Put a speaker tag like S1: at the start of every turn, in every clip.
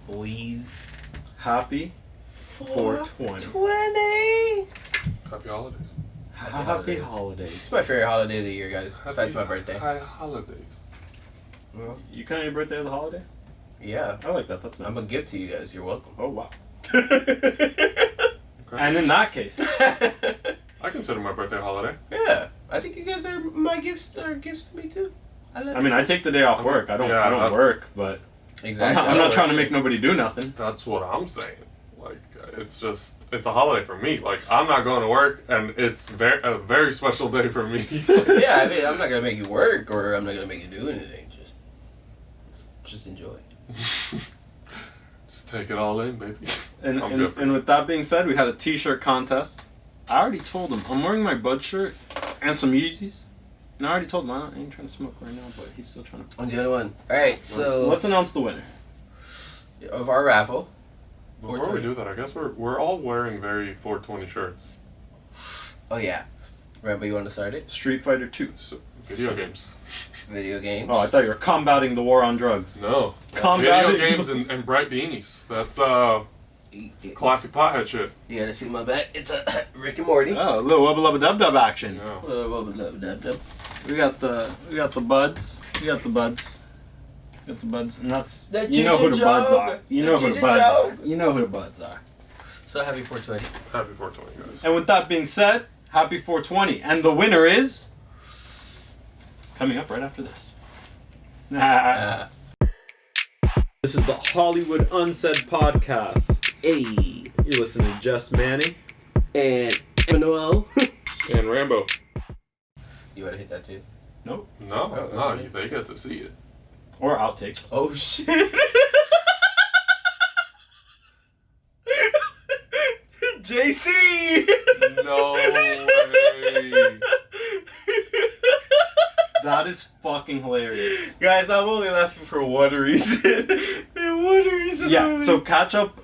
S1: boys.
S2: Happy 420.
S3: Happy holidays.
S2: Happy holidays.
S1: It's my favorite holiday of the year, guys. Besides my birthday.
S3: Happy holidays.
S1: Well,
S2: You count your birthday as a holiday?
S1: yeah.
S2: I like that. That's nice.
S1: I'm a gift to you guys. You're welcome.
S2: Oh, wow.
S3: Okay.
S2: And in that case,
S3: I consider my birthday a holiday.
S1: Yeah. I think you guys are my gifts. Are gifts to me too.
S2: I mean, I take the day off work. I don't work, but
S1: Exactly.
S2: I'm not trying to make nobody do nothing.
S3: That's what I'm saying. Like, it's a holiday for me. Like, I'm not going to work, and it's a very special day for me.
S1: Yeah, I mean, I'm not gonna make you work, or I'm not gonna make you do anything. Just enjoy.
S3: Just take it all in, baby.
S2: And with that being said, we had a t-shirt contest. I already told him I'm wearing my Bud shirt and some Yeezys. And I already told him I ain't trying to smoke right now, but he's still trying to.
S1: On the other one. All right, so
S2: let's announce the winner
S1: of our raffle.
S3: Before we do that, I guess we're all wearing very 420 shirts.
S1: Oh yeah. Remember, you want to start it?
S2: Street Fighter 2.
S3: So, video games.
S1: Video games.
S2: Oh, I thought you were combating the war on drugs.
S3: No.
S2: Combating
S3: Video games and bright beanies. That's classic pothead shit.
S1: You gotta see my back. It's a Rick and Morty.
S2: Oh, a little wubba lubba dub dub action.
S3: Yeah.
S2: We got the buds. We got the buds. And that's
S1: The
S2: you know who the
S1: ginger
S2: buds
S1: joke.
S2: are. You
S1: The
S2: know who the
S1: ginger
S2: buds are.
S1: joke.
S2: You know who the buds are.
S1: So happy 420.
S3: Happy 420, guys.
S2: And with that being said, happy 420. And the winner is coming up right after this. This is the Hollywood Unsaid Podcast.
S1: Hey.
S2: You're listening to Jess Manning.
S1: And Emmanuel.
S3: And Rambo.
S1: You wanna hit that too?
S2: Nope.
S3: No,
S1: okay.
S3: they get to see it.
S2: Or outtakes.
S1: Oh shit. JC.
S3: No way.
S2: That is fucking hilarious.
S1: Guys, I'm only laughing for one reason.
S2: Yeah,
S1: only.
S2: so catch up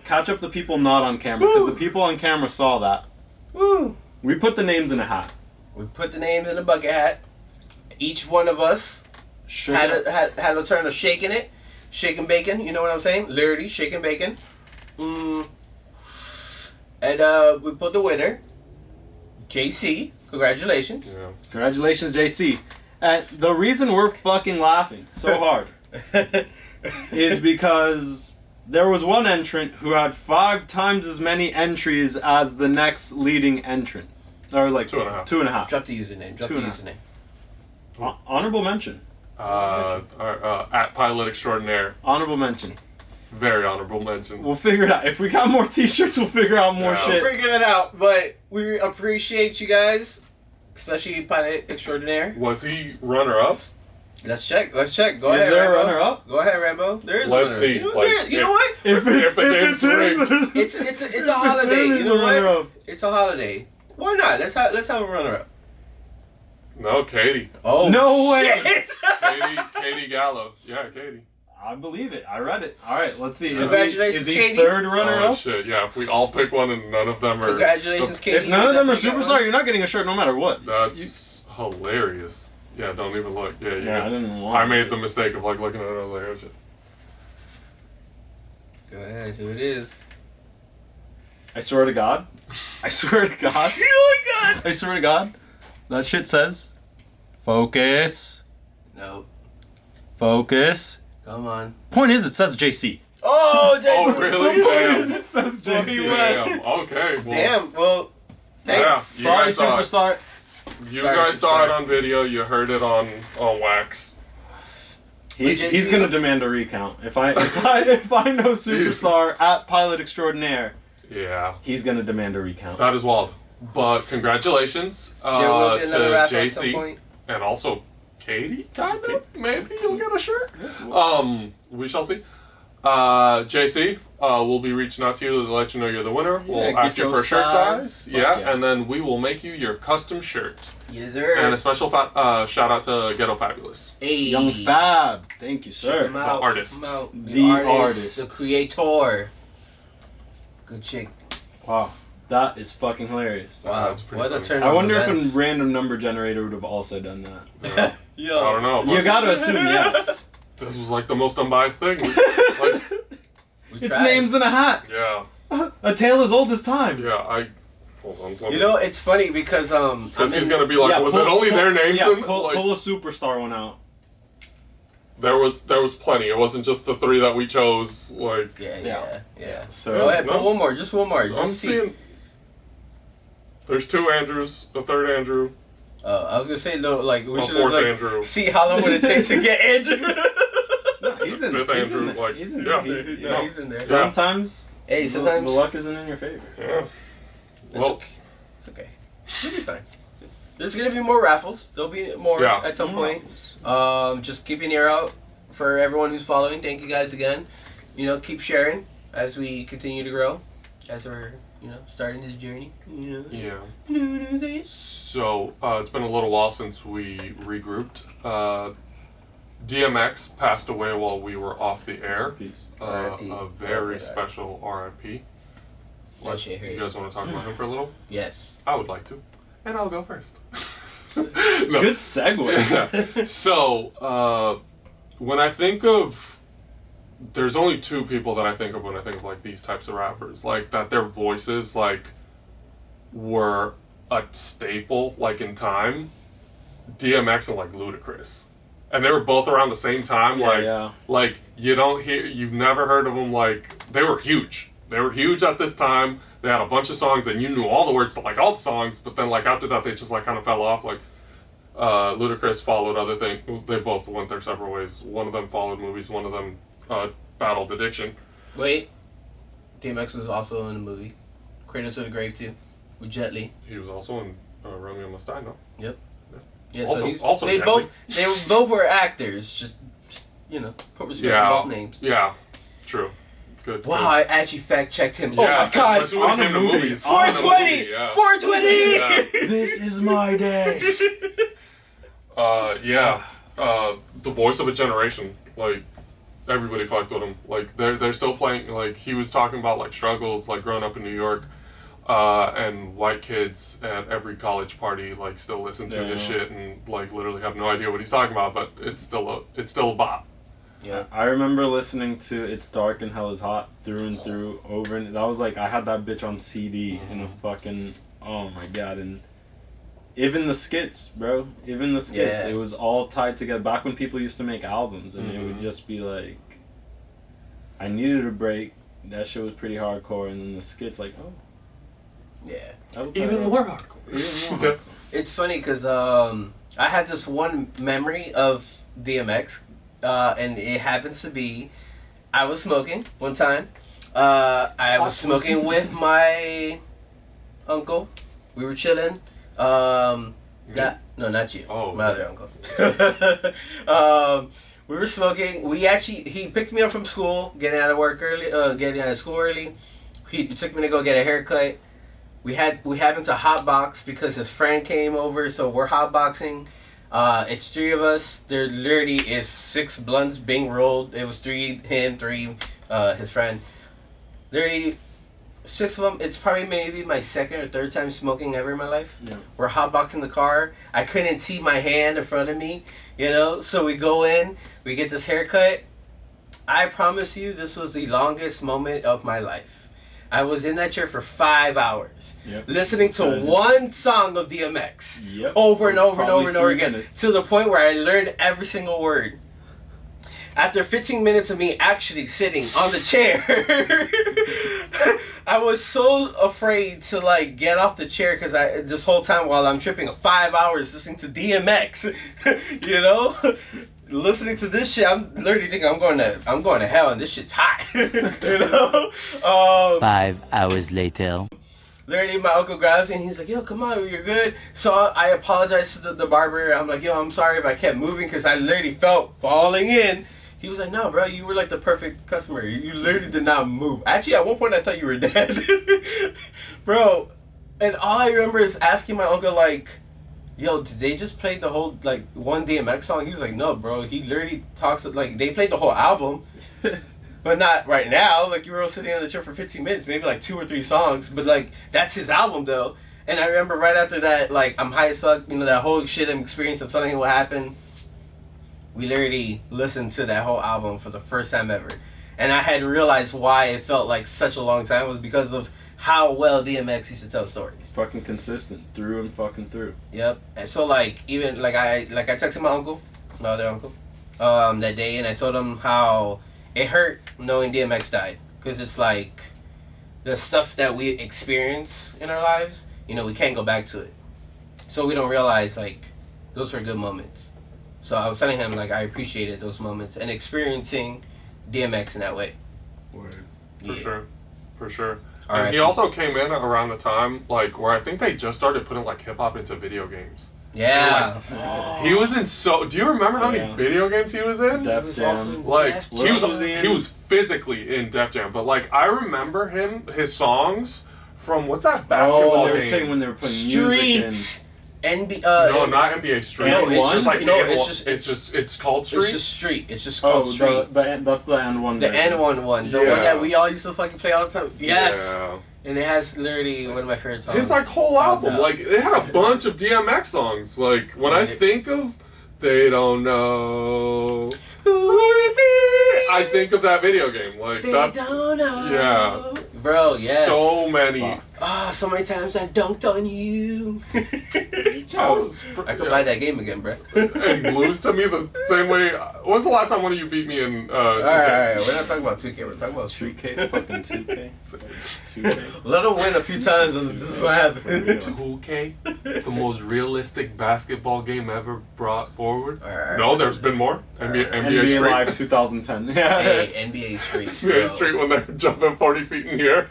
S2: the people not on camera, because the people on camera saw that.
S1: Woo.
S2: We put the names in a hat.
S1: We put the names in a bucket hat. Each one of us had a turn of shaking it. Shaking bacon, you know what I'm saying? Literally, shaking bacon. And we put the winner, JC. Congratulations.
S3: Yeah.
S2: Congratulations, JC. And the reason we're fucking laughing so hard is because there was one entrant who had 5 times as many entries as the next leading entrant. Or like
S3: 2.5.
S2: 2.5.
S1: Drop the username. Drop the
S2: 2.5.
S1: username.
S2: Honorable mention.
S3: At Pilot Extraordinaire.
S2: Honorable mention.
S3: Very honorable mention.
S2: We'll figure it out. If we got more t-shirts, we'll figure out more
S3: Yeah.
S2: shit.
S1: We're figuring it out, but we appreciate you guys, especially Pilot Extraordinaire.
S3: Was he runner-up?
S1: Let's check. Go
S2: Is
S1: ahead,
S2: there a
S1: Rambo.
S2: runner-up?
S1: Go ahead, Rambo. There is a
S3: Let's
S1: runner.
S3: see.
S1: You know what?
S2: If
S3: the game's rigged.
S1: It's a holiday. You know what? It's a holiday. Why not? Let's have a runner-up.
S3: No, Katie.
S1: Oh
S2: No way.
S1: shit.
S3: Katie Gallo. Yeah, Katie.
S2: I believe it. I read it. All right, let's see.
S1: Congratulations,
S2: is he
S1: Katie.
S2: third
S3: Oh
S2: runner-up?
S3: shit, yeah, if we all pick one and none of them are...
S1: Congratulations, Katie.
S2: If none of them are
S1: Definitely got
S2: superstar,
S1: one.
S2: you're not getting a shirt no matter what.
S3: That's hilarious. Yeah, don't even look. Yeah,
S2: Yeah, I didn't want
S3: I made the mistake of like looking at it, I was like, oh shit.
S1: Go ahead. Who it is?
S2: I swear to God. I swear to God.
S1: Oh my god.
S2: I swear to God. That shit says, focus,
S1: No.
S2: focus.
S1: Come on.
S2: Point is, it says JC.
S1: Oh, Jason.
S3: Oh, really? Damn.
S2: It says
S1: Well, he
S2: JC.
S1: went.
S3: Damn. Okay, well,
S1: Damn. Well,
S3: yeah,
S1: thanks.
S3: you
S2: Sorry,
S3: guys saw it.
S2: superstar.
S3: You
S1: Sorry,
S3: guys saw it
S1: superstar.
S3: on video, you heard it on wax.
S2: He's gonna demand a recount. If I know superstar at Pilot Extraordinaire,
S3: Yeah,
S2: he's gonna demand a recount.
S3: that is wild. But congratulations
S1: There will be
S3: to
S1: another raffle at some
S3: JC
S1: point.
S3: and also Katie, kind of. Maybe you'll get a shirt. We shall see. JC, we'll be reaching out to you to let you know you're the winner. We'll
S2: get
S3: ask you
S2: your
S3: for shirt
S2: size.
S3: size.
S2: Fuck
S3: Yeah,
S2: yeah.
S3: and then we will make you your custom shirt.
S1: Yes, sir.
S3: And a special shout out to Ghetto Fabulous.
S1: Hey.
S2: Young Fab. Thank you,
S1: Check
S2: sir.
S1: him out,
S3: artist.
S1: check him out.
S2: The artist.
S1: The creator. Good chick.
S2: Wow, that is fucking hilarious.
S1: Wow.
S3: That's pretty
S1: What a
S3: funny.
S1: turn
S2: I
S1: of
S2: wonder if
S1: events.
S2: a random number generator would have also done that.
S3: Yeah.
S1: Yo.
S3: I don't know.
S2: You
S3: But
S2: gotta assume yes.
S3: this was like the most unbiased thing. Like,
S1: We
S2: Its name's in a hat.
S3: Yeah.
S2: A tale as old as time.
S3: Yeah, hold on.
S1: You know, it's funny because
S3: he's gonna be like, was it only their names?
S2: Yeah,
S3: then?
S2: pull a superstar one out.
S3: There was plenty. It wasn't just the 3 that we chose. Like
S1: yeah.
S2: So
S1: go ahead, put one more, just one more.
S3: I'm seeing. There's 2 Andrews, a 3rd Andrew.
S1: I was gonna say no, like we should
S3: 4th
S1: like
S3: Andrew.
S1: see how long would it take to get Andrew.
S2: No, he's in.
S3: 5th
S2: He's
S3: Andrew,
S2: in
S3: like
S2: he's in
S3: yeah.
S1: He's in there.
S2: Sometimes.
S1: Hey, sometimes
S2: the luck isn't in your favor.
S3: Yeah. Well,
S1: it's okay. You'll be fine. There's gonna be more raffles. There'll be more at some point. Just keep an ear out for everyone who's following. Thank you guys again. You know, keep sharing as we continue to grow, as we're starting this journey.
S3: Yeah. So it's been a little while since we regrouped. DMX passed away while we were off the air. A very special RIP. You guys want to talk about him for a little?
S1: Yes.
S3: I would like to. And I'll go first.
S2: Good segue.
S3: So, when I think of... There's only 2 people that I think of when I think of, like, these types of rappers. Like, that their voices, like, were a staple, like, in time. DMX and, like, Ludacris. And they were both around the same time. Like, you've never heard of them, like... They were huge. They were huge at this time. They had a bunch of songs, and you knew all the words to, like, all the songs. But then, like, after that, they just, like, kind of fell off. Like, Ludacris followed other things. They both went their separate ways. One of them followed movies. One of them battled addiction.
S1: Wait. DMX was also in the movie Cradle to the Grave, too, with Jet Li.
S3: He was also in Romeo Must Die, no?
S1: Yep. Yeah,
S3: also
S1: they both were actors. Just put respect on both names.
S3: Yeah, true. Good.
S1: Wow, I actually fact checked him.
S3: Yeah,
S1: oh my god!
S3: Especially when it came to movies.
S1: 420!
S3: Yeah.
S1: 420!
S3: Yeah.
S2: This is my day.
S3: The voice of a generation. Like, everybody fucked with him. Like, they're still playing. Like, he was talking about, like, struggles, like, growing up in New York. And white kids at every college party, like, still listen to this shit and, like, literally have no idea what he's talking about, but it's still a bop.
S2: Yeah, I remember listening to "It's Dark and Hell Is Hot" through and through, over and that was like I had that bitch on CD in a fucking oh my god, and even the skits, bro, it was all tied together. Back when people used to make albums, and it would just be like, I needed a break. That shit was pretty hardcore, and then the skits like
S1: even more hardcore. It's funny because I had this one memory of DMX. And it happens to be, I was smoking one time. I was smoking with my uncle. We were chilling. No, not you.
S3: Oh,
S1: my other uncle. We were smoking. He picked me up from school, getting out of school early. He took me to go get a haircut. We happened to hotbox because his friend came over, so we're hotboxing. It's 3 of us. There literally is 6 blunts being rolled. It was 3 him, 3 his friend. Literally 6 of them. It's probably maybe my 2nd or 3rd time smoking ever in my life.
S2: Yeah.
S1: We're hotboxing the car. I couldn't see my hand in front of me, so we go in, we get this haircut. I promise you, this was the longest moment of my life. I was in that chair for 5 hours, listening to one song of DMX over and over and over and over again, to the point where I learned every single word. After 15 minutes of me actually sitting on the chair, I was so afraid to get off the chair because this whole time while I'm tripping 5 hours listening to DMX, listening to this shit, I'm literally thinking I'm going to hell and this shit's hot.
S4: 5 hours later.
S1: Literally, my uncle grabs me and he's like, yo, come on, you're good. So I apologize to the barber. I'm like, yo, I'm sorry if I kept moving because I literally felt falling in. He was like, no, bro, you were like the perfect customer. You literally did not move. Actually, at one point I thought you were dead. Bro, and all I remember is asking my uncle, yo, did they just play the whole, one DMX song? He was like, no, bro. He literally talks, they played the whole album. But not right now. You were all sitting on the chair for 15 minutes, maybe 2 or 3 songs. But that's his album though. And I remember right after that, I'm high as fuck, that whole shit and experience of telling him what happened. We literally listened to that whole album for the first time ever. And I had realized why it felt like such a long time was because of how well DMX used to tell stories.
S2: Fucking consistent, through and fucking through.
S1: Yep. And so like even like I texted my uncle, my other uncle, that day, and I told him how it hurt knowing DMX died, because it's like the stuff that we experience in our lives, you know, we can't go back to it, so we don't realize like those were good moments. So I was telling him like I appreciated those moments and experiencing DMX in that way.
S3: Word.
S1: Yeah.
S3: For sure.
S1: All
S3: And
S1: right.
S3: he also came in around the time like where I think they just started putting like hip hop into video games.
S1: Yeah.
S3: He was in do you remember how many
S2: Yeah.
S3: video games he was in?
S2: Def
S1: was
S2: Jam.
S1: also in
S3: Like
S1: Def
S3: he was
S2: Jam.
S3: he was physically in Def Jam, but like I remember his songs from what's that basketball
S2: they were
S3: game?
S2: saying when they were putting music in.
S1: Streets. NBA.
S3: No, not NBA Street.
S2: No,
S1: it's
S3: It's like
S1: no,
S3: it's called Street.
S1: It's just Street. It's just
S2: Oh,
S1: called Street.
S2: that's the N one.
S1: The N1 one. The
S3: Yeah.
S1: one that we all used to fucking play all the time. Yes.
S3: Yeah.
S1: And it has literally one of my favorite songs.
S3: His like whole album,
S1: out.
S3: like it had a bunch of DMX songs. Like when I think of They Don't Know,
S1: Who we be?
S3: I think of that video game. Like
S1: They
S3: that's
S1: don't know.
S3: yeah.
S1: Bro, yes.
S3: So many.
S2: Fuck.
S1: So many times I dunked on you. I could buy that game again, bro.
S3: And Blues to me the same way. When's the last time one of you beat me in 2K?
S1: Alright. We're not talking about 2K. We're talking about Street.
S2: 2K, fucking 2K. 2K.
S1: Let them win a few times. This is what happens.
S3: 2K, it's the most realistic basketball game ever brought forward.
S1: Alright.
S3: No, there's been more. NBA
S2: NBA
S3: Street.
S2: Live 2010. Yeah.
S1: Hey, NBA Street.
S3: NBA
S1: bro.
S3: Street when they're jumping 40 feet in the air.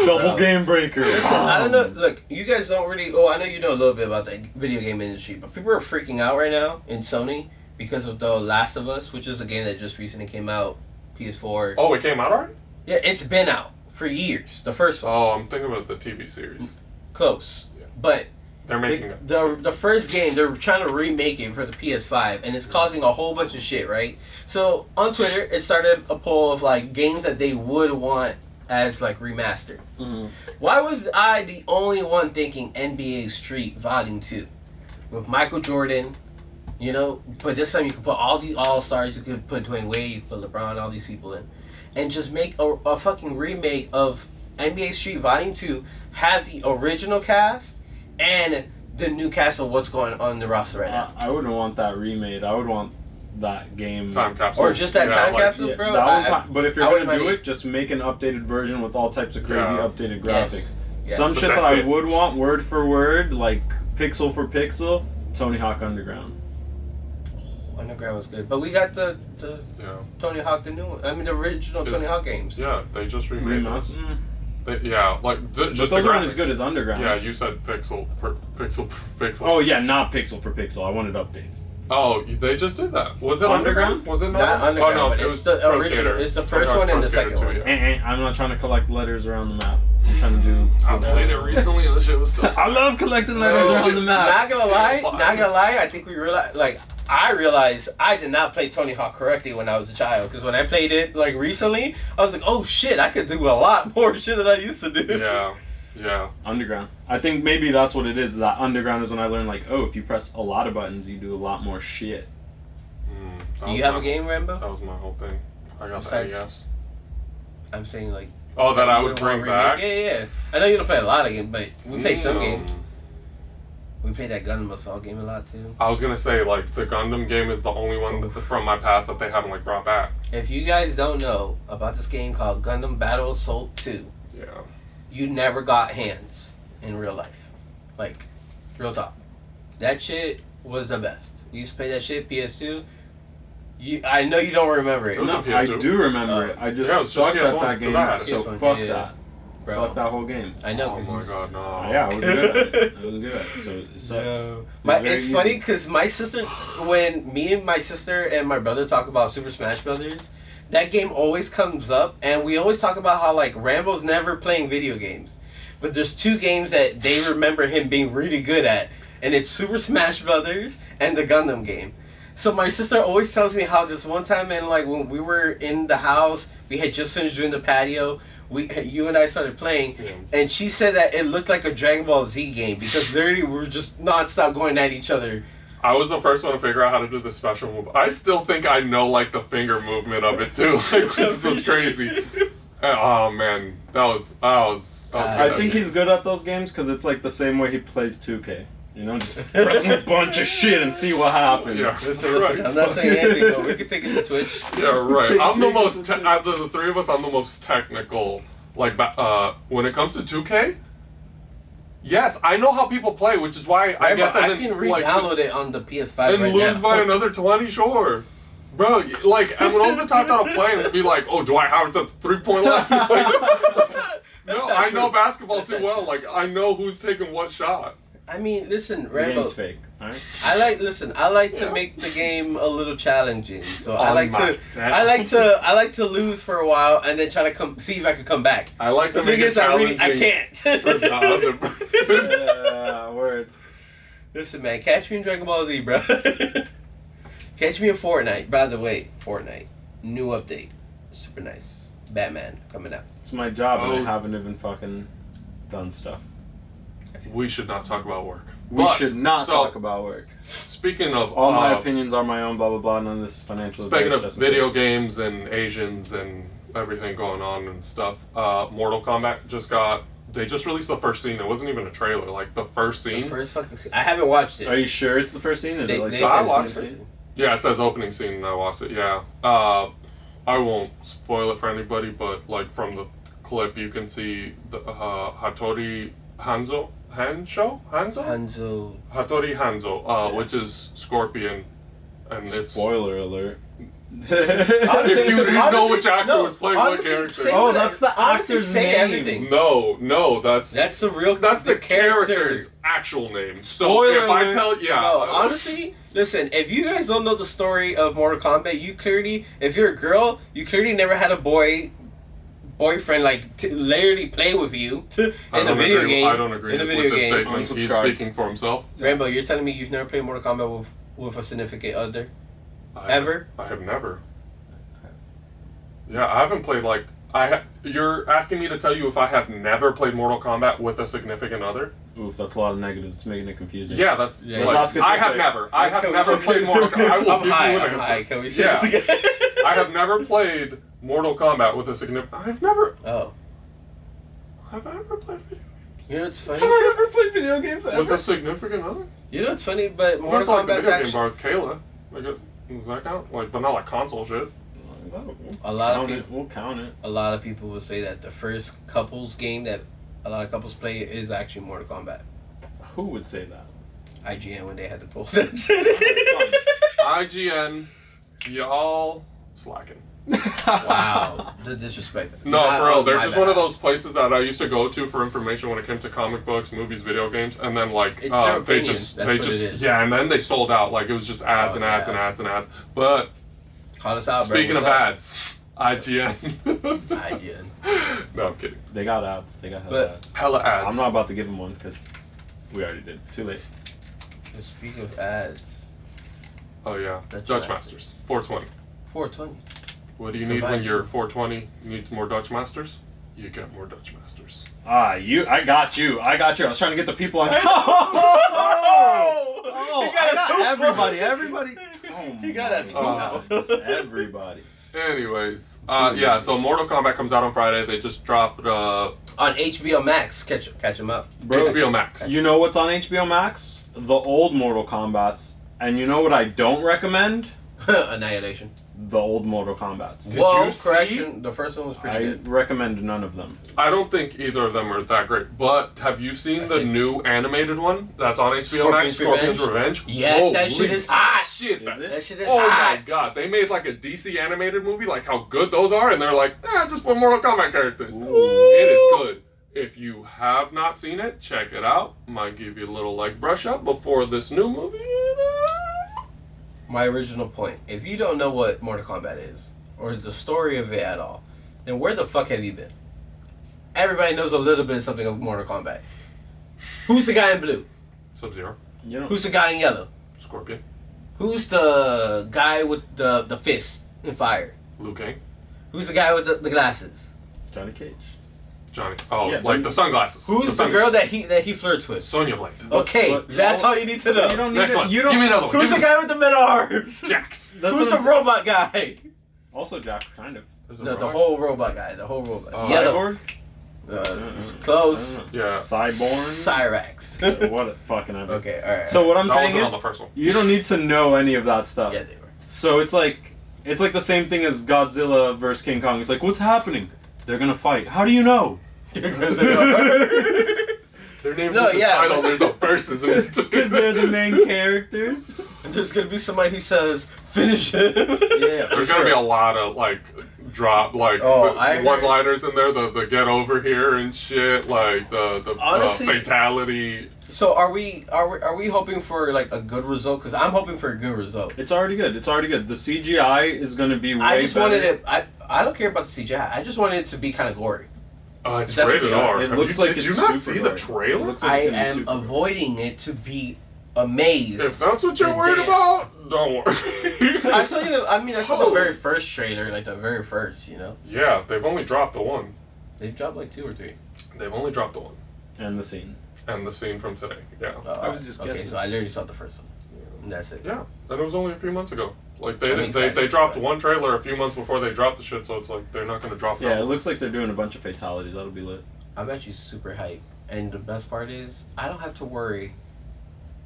S2: Double game breaker.
S1: Listen, I don't know. Look, you guys don't really. Oh, I know you know a little bit about the video game industry, but people are freaking out right now in Sony because of The Last of Us, which is a game that just recently came out, PS4.
S3: Oh, it came out already?
S1: Yeah, it's been out for years. The first one,
S3: Oh, I'm thinking about the TV series.
S1: close,
S3: Yeah.
S1: but
S3: They're making it.
S1: the first game they're trying to remake it for the PS5, and it's causing a whole bunch of shit, right? So on Twitter, it started a poll of like games that they would want as like remastered.
S2: Mhm.
S1: Why was I the only one thinking NBA Street Volume 2? With Michael Jordan, you know, but this time you could put all the All-Stars, you could put Dwayne Wade, you could put LeBron, all these people in. And just make a fucking remake of NBA Street Volume 2, have the original cast, and the new cast of what's going on in the roster right now.
S2: I wouldn't want that remade. I would want that game.
S3: Time capsule.
S1: Or just that time capsule,
S2: Yeah,
S1: bro?
S2: that
S1: I-
S2: whole time. But if you're
S1: I wouldn't
S2: gonna do
S1: mind
S2: it, just make an updated version with all types of crazy
S3: Yeah.
S2: updated
S1: Yes.
S2: graphics.
S1: Yes.
S2: Some
S3: So
S2: shit that
S3: that's
S2: I
S3: it.
S2: would want word for word, like pixel for pixel, Tony Hawk Underground.
S1: Underground was good. But we got the
S3: Yeah.
S1: Tony Hawk, the new one. I mean, the original
S3: Is-
S1: Tony Hawk games.
S3: Yeah, they just remade those.
S2: Remaster.
S3: Yeah, like
S2: But
S3: just
S2: those
S3: the
S2: aren't as
S3: graphics.
S2: good as Underground.
S3: Yeah, you said pixel per pixel.
S2: Oh yeah, not pixel for pixel. I wanted update.
S3: Oh, they just did that. Was it
S2: Underground?
S3: Was it
S1: Not Underground,
S3: Oh no,
S1: but
S3: it
S1: it's
S3: was
S1: the
S3: Pro
S1: original.
S3: Skater.
S1: It's the
S3: Tony
S1: first
S3: Hawk's
S1: one and
S3: Pro
S1: the
S3: Skater
S1: second
S3: 2,
S1: one.
S3: yeah.
S2: I'm not trying to collect letters around the map. I'm trying to do.
S3: I played it recently and the shit was still.
S2: I love collecting letters
S3: Oh,
S2: around
S3: shit.
S2: the map.
S1: Not gonna lie, I think we realized, like, I realized I did not play Tony Hawk correctly when I was a child, because when I played it, like, recently, I was like, oh shit, I could do a lot more shit than I used to do.
S3: Yeah.
S2: Underground. I think maybe that's what it is. That Underground is when I learned, like, oh, if you press a lot of buttons, you do a lot more shit.
S3: That
S1: Do
S3: was
S1: you have
S3: my-
S1: a game, Rambo?
S3: That was my whole thing. I got the
S1: Besides-
S3: NES.
S1: I'm saying, like...
S3: Oh, that I
S1: you
S3: would
S1: don't wanna
S3: bring
S1: remake-
S3: back.
S1: Yeah. I know you don't play a lot of games, but we played some
S3: Mm.
S1: games. We played that Gundam Assault game a lot, too.
S3: I was gonna say like the Gundam game is the only one from my past that they haven't like brought back.
S1: If you guys don't know about this game called Gundam Battle Assault 2,
S3: Yeah.
S1: you never got hands in real life. Like, real talk. That shit was the best. You used to play that shit, PS2. I know you don't remember it.
S3: It was
S2: No,
S3: on PS2.
S2: I do remember it. I just
S3: Yeah, it was just
S2: sucked at
S3: PS1,
S2: that game,
S3: 'cause I had it.
S2: so
S1: PS1,
S2: fuck
S1: yeah.
S2: that.
S1: Bro.
S2: Fuck that whole game.
S1: I know,
S3: Oh
S1: because
S3: my god, no.
S2: Yeah, I wasn't good at it. I wasn't good at it, so it sucks.
S1: No.
S2: very
S1: It's
S2: easy.
S1: funny because my sister, when me and my sister and my brother talk about Super Smash Brothers, that game always comes up, and we always talk about how like Rambo's never playing video games, but there's two games that they remember him being really good at, and it's Super Smash Brothers and the Gundam game. So my sister always tells me how this one time, and like when we were in the house, we had just finished doing the patio. You and I started playing,
S3: Yeah.
S1: and she said that it looked like a Dragon Ball Z game because literally we were just nonstop going at each other
S3: I was the first one to figure out how to do the special move. I still think I know like the finger movement of it too. Like this was crazy. Oh man, that was good.
S2: I think he's good at those games because it's like the same way he plays 2K. You know, just press a bunch of shit and see what happens.
S3: Yeah,
S1: Listen, I'm not saying anything, but we could take it to Twitch.
S3: Yeah, right. I'm the most out of the three of us. I'm the most technical. Like when it comes to 2K. Yes, I know how people play, which is why I get them.
S1: I can re-download it on the PS5
S3: and
S1: right
S3: lose
S1: now.
S3: by another 20, sure. Bro, like, and when I was taught how to play, and be like, oh, Dwight Howard's at the 3-point line. Like, no, I know basketball too well. Like, I know who's taking what shot.
S1: I mean, listen,
S2: The
S1: Rambo.
S2: game's fake, alright?
S1: I like to make the game a little challenging. So I
S3: On
S1: like
S3: myself.
S1: to lose for a while and then try to see if I can come back.
S3: I like to
S1: The
S3: make
S1: thing
S3: it
S1: is, I
S3: challenging
S1: can't.
S3: for the other person.
S2: Yeah, word.
S1: Listen, man, catch me in Dragon Ball Z, bro. Catch me in Fortnite. By the way, Fortnite new update, super nice. Batman coming out.
S2: It's my job and
S3: Oh.
S2: I haven't even fucking done stuff.
S3: We should not talk about work.
S2: We
S3: But,
S2: should not
S3: so,
S2: talk about work.
S3: Speaking of
S2: All my opinions are my own, blah, blah, blah. None of this is financial
S3: speaking
S2: advice.
S3: of
S2: just in
S3: video
S2: case.
S3: games and Asians and everything going on and stuff, Mortal Kombat they just released the first scene. It wasn't even a trailer. Like the first
S1: The
S3: scene.
S1: first fucking scene. I haven't watched it.
S2: Are you sure it's the first scene? Is it like
S1: They
S2: the
S1: said
S3: I
S1: it's
S3: watched
S1: the
S3: it.
S1: first scene.
S3: Yeah, it says opening scene, and I watched it. Yeah, I won't spoil it for anybody, but like from the clip, you can see the Hattori Hanzo,
S1: Hanzo.
S3: Hattori Hanzo, which is Scorpion, and it's
S2: Spoiler alert.
S3: if you didn't know which actor was playing what
S1: honestly,
S3: character.
S1: say
S2: Oh,
S1: that-
S2: that's the
S1: honestly,
S2: actor's
S1: say
S2: name.
S1: everything.
S3: No, that's
S1: That's the real.
S3: the
S1: character.
S3: character's actual name. So
S2: Spoiler
S3: if I
S2: alert.
S3: tell, yeah,
S1: No, honestly, listen. If you guys don't know the story of Mortal Kombat, you clearly, if you're a girl, you clearly never had a boyfriend like to literally play with you in a video game.
S3: I don't agree
S1: in a
S3: with
S1: video
S3: this
S1: game.
S3: statement. He's
S2: Unsubscribe.
S3: speaking for himself.
S1: Rambo, you're telling me you've never played Mortal Kombat with a significant other?
S3: I
S1: Ever?
S3: have never. Yeah, I haven't played like you're asking me to tell you if I have never played Mortal Kombat with a significant other?
S2: Oof, that's a lot of negatives. It's making it confusing.
S3: Yeah, that's.
S1: Yeah.
S3: Like,
S2: Let's ask it
S3: I
S2: this
S3: have
S2: way.
S3: never. I have
S1: Can we
S3: never
S1: say-
S3: played Mortal Kombat. I will
S1: I'm
S3: give
S1: high.
S3: you an
S1: I'm
S3: answer.
S1: high. Can we say
S3: Yeah.
S1: this again?
S3: I have never played Mortal Kombat with a significant. I've never.
S1: Oh,
S3: Have I ever played video
S1: you know what's funny?
S2: Have I ever played video games
S3: with
S2: ever?
S3: a significant other?
S1: You know what's funny? But
S3: I'm
S1: Mortal
S3: talking
S1: Kombat's
S3: video game
S1: actually
S3: bar with Kayla. I guess does that count? Like, but not like console shit.
S1: a lot of
S2: Count
S1: people.
S2: it. We'll count it.
S1: A lot of people will say that the first couples game that a lot of couples play is actually Mortal Kombat.
S2: Who would say that?
S1: IGN when they had to pull that.
S3: IGN, y'all slacking.
S1: Wow, the disrespect.
S3: No,
S1: Not
S3: for real.
S1: on
S3: They're
S1: my
S3: just one of
S1: behalf.
S3: those places that I used to go to for information when it came to comic books, movies, video games, and then like
S1: It's their
S3: they
S1: opinion.
S3: just
S1: That's
S3: they
S1: what
S3: just
S1: it is.
S3: yeah, and then they sold out. Like it was just ads
S1: Oh,
S3: and ads
S1: yeah.
S3: and ads and ads. But
S1: Call us out, bro.
S3: speaking of
S1: What's up?
S3: ads, IGN.
S1: IGN.
S3: No, I'm kidding.
S2: They got ads. They got
S1: But-
S2: ads.
S3: Hella ads.
S2: I'm not about to give them one because we already did. Too late.
S1: Speaking of ads,
S3: Oh yeah,
S1: Dutch
S3: Dutch
S1: Masters.
S3: Masters. 420.
S1: 420.
S3: What do you need
S1: Provide
S3: when you're
S1: you.
S3: 420? You need more Dutch Masters. You get more Dutch Masters.
S2: I got you. I was trying to get the people on. Oh,
S1: He got
S2: I
S1: a toothful.
S2: Everybody. Oh
S1: He got a
S2: my
S1: toothful.
S2: God, just everybody.
S3: Anyways, yeah. So Mortal Kombat comes out on Friday. They just dropped
S1: On HBO Max, catch him up.
S2: Bro,
S3: HBO Max.
S2: You know what's on HBO Max? The old Mortal Kombats. And you know what I don't recommend?
S1: Annihilation.
S2: The old Mortal Kombats.
S3: Did
S1: Whoa,
S3: you see-
S1: correction. The first one was pretty
S2: I
S1: good.
S2: recommend none of them.
S3: I don't think either of them are that great. But have you seen
S1: I've
S3: the
S1: seen-
S3: new animated one that's on HBO Max?
S1: Scorpion's
S3: Scorpion's Revenge.
S1: Yes, that
S3: Holy
S1: shit is hot.
S3: Shit,
S2: Is it?
S1: That shit is
S3: Oh my
S1: hot.
S3: god, they made like a DC animated movie, like how good those are, and they're like, just put Mortal Kombat characters. It is good. If you have not seen it, check it out. Might give you a little like brush up before this new movie.
S1: My original point. If you don't know what Mortal Kombat is, or the story of it at all, then where the fuck have you been? Everybody knows a little bit of something of Mortal Kombat. Who's the guy in blue?
S3: Sub-Zero,
S2: You know,
S1: Who's the guy in yellow?
S3: Scorpion,
S1: Who's the guy with the fist and fire?
S3: Liu Kang.
S1: Who's the guy with the glasses?
S2: Johnny Cage.
S3: Johnny. Oh,
S2: Yeah,
S3: like the sunglasses.
S1: Who's the girl that he flirts with?
S3: Sonya Blade.
S1: Okay,
S2: But-
S1: that's all you need to know.
S2: You don't need
S3: Next
S2: to,
S3: one.
S2: You don't.
S3: Give me another one.
S1: Who's the guy with the metal arms?
S3: Jax.
S2: That's
S1: Who's
S2: what
S1: the
S2: I'm
S1: robot guy?
S2: Also, Jax, kind of.
S3: Is it
S1: No, the
S3: right?
S1: whole robot guy. The whole robot.
S2: Cyborg?
S1: It's close.
S3: Yeah.
S2: Cyborg?
S1: Cyrax.
S2: What a fucking epic.
S1: Okay, alright.
S2: So what I'm
S3: That
S2: saying
S3: wasn't
S2: is,
S3: on the first one.
S2: you don't need to know any of that stuff.
S1: yeah, they were.
S2: So it's like the same thing as Godzilla versus King Kong. It's like, what's happening? They're gonna fight. How do you know?
S1: Because they are.
S3: Their names
S1: No,
S3: in the
S1: yeah,
S3: title.
S1: but-
S3: There's a verses in it.
S2: Because they're the main characters.
S1: And there's gonna be somebody who says, "Finish it."
S2: Yeah,
S3: There's gonna be a lot of like one-liners in there. The get over here and shit. Like the
S1: Honestly-
S3: fatality.
S1: So are we hoping for like a good result? Because I'm hoping for a good result.
S2: It's already good. The CGI is gonna be way
S1: I just
S2: better.
S1: wanted it. I don't care about the CGI. I just wanted it to be kind of gory.
S3: It's
S1: That's what
S3: rated
S1: they are.
S3: R.
S2: It
S3: Have
S2: looks
S3: you-
S2: like
S3: did
S2: it's
S3: you not
S2: super
S3: see the
S2: gory.
S3: trailer?
S2: It looks like
S1: I
S2: it's gonna be
S1: am
S2: super gory.
S1: avoiding it to be amazed.
S3: If that's what you're
S1: and
S3: worried
S1: damn.
S3: about, don't worry.
S1: I saw you. I saw the very first trailer, like the very first. You know,
S3: Yeah, they've only dropped the one.
S1: they've dropped like 2 or 3.
S3: They've only dropped the one.
S2: And the scene.
S3: And the scene from today. Yeah.
S2: I was just
S1: okay.
S2: guessing.
S1: So I literally saw the first one. And that's it.
S3: Yeah. And it was only a few months ago. Like they
S1: I'm
S3: didn't,
S1: excited,
S3: they dropped
S1: but-
S3: one trailer a few months before they dropped the shit, so it's like they're not gonna drop
S2: Yeah,
S3: that
S2: it
S3: one.
S2: looks like they're doing a bunch of fatalities. That'll be lit.
S1: I'm actually super hyped, and the best part is I don't have to worry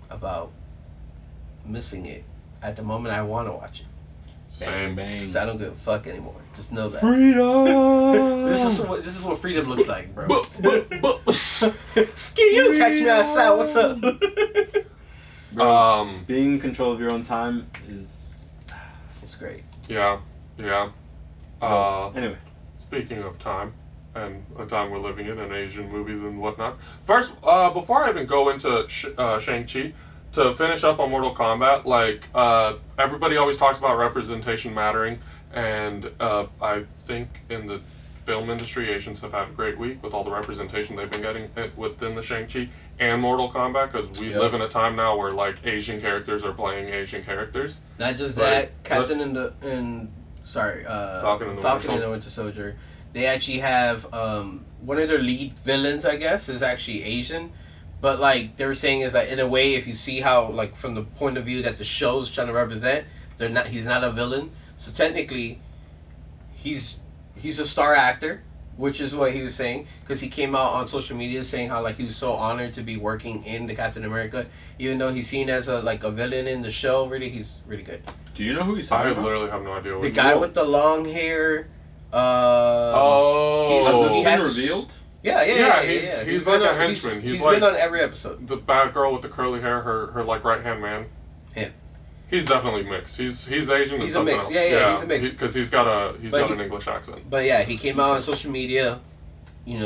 S1: about missing it at the moment I want to watch it.
S3: Same.
S1: Because I don't give a fuck anymore. Just know that.
S2: Freedom.
S1: This is what freedom looks like, bro.
S3: But
S1: Ski, you catch me outside. What's up?
S2: Bro, being in control of your own time is.
S1: It's great.
S3: yeah.
S2: Anyway.
S3: Speaking of time, and the time we're living in, and Asian movies and whatnot. First, before I even go into Shang-Chi, to finish up on Mortal Kombat, like, everybody always talks about representation mattering, and I think in the film industry, Asians have had a great week with all the representation they've been getting within the Shang-Chi and Mortal Kombat, because we live in a time now where, like, Asian characters are playing Asian characters.
S1: Not just
S3: Right.
S1: that, Falcon and the Winter Soldier. They actually have one of their lead villains, I guess, is actually Asian. But like they were saying is that in a way, if you see how like from the point of view that the show's trying to represent, he's not a villain. So technically, he's a star actor, which is what he was saying, because he came out on social media saying how like he was so honored to be working in the Captain America, even though he's seen as a villain in the show. Really, he's really good.
S2: Do you know who he's
S3: I
S2: talking about?
S3: literally have no idea what
S1: The guy with the long hair.
S3: Oh.
S2: Has this
S1: he
S2: been
S1: has-
S2: revealed?
S3: Yeah, he's like a henchman.
S1: He's
S3: He's like-
S1: been on every episode.
S3: The bad girl with the curly hair, her like right hand man.
S1: Him.
S3: He's definitely mixed. He's Asian.
S1: He's a
S3: and something
S1: mix.
S3: else.
S1: Yeah, he's a mix.
S3: Because he's got
S1: But
S3: an English accent.
S1: But yeah, he came out on social media,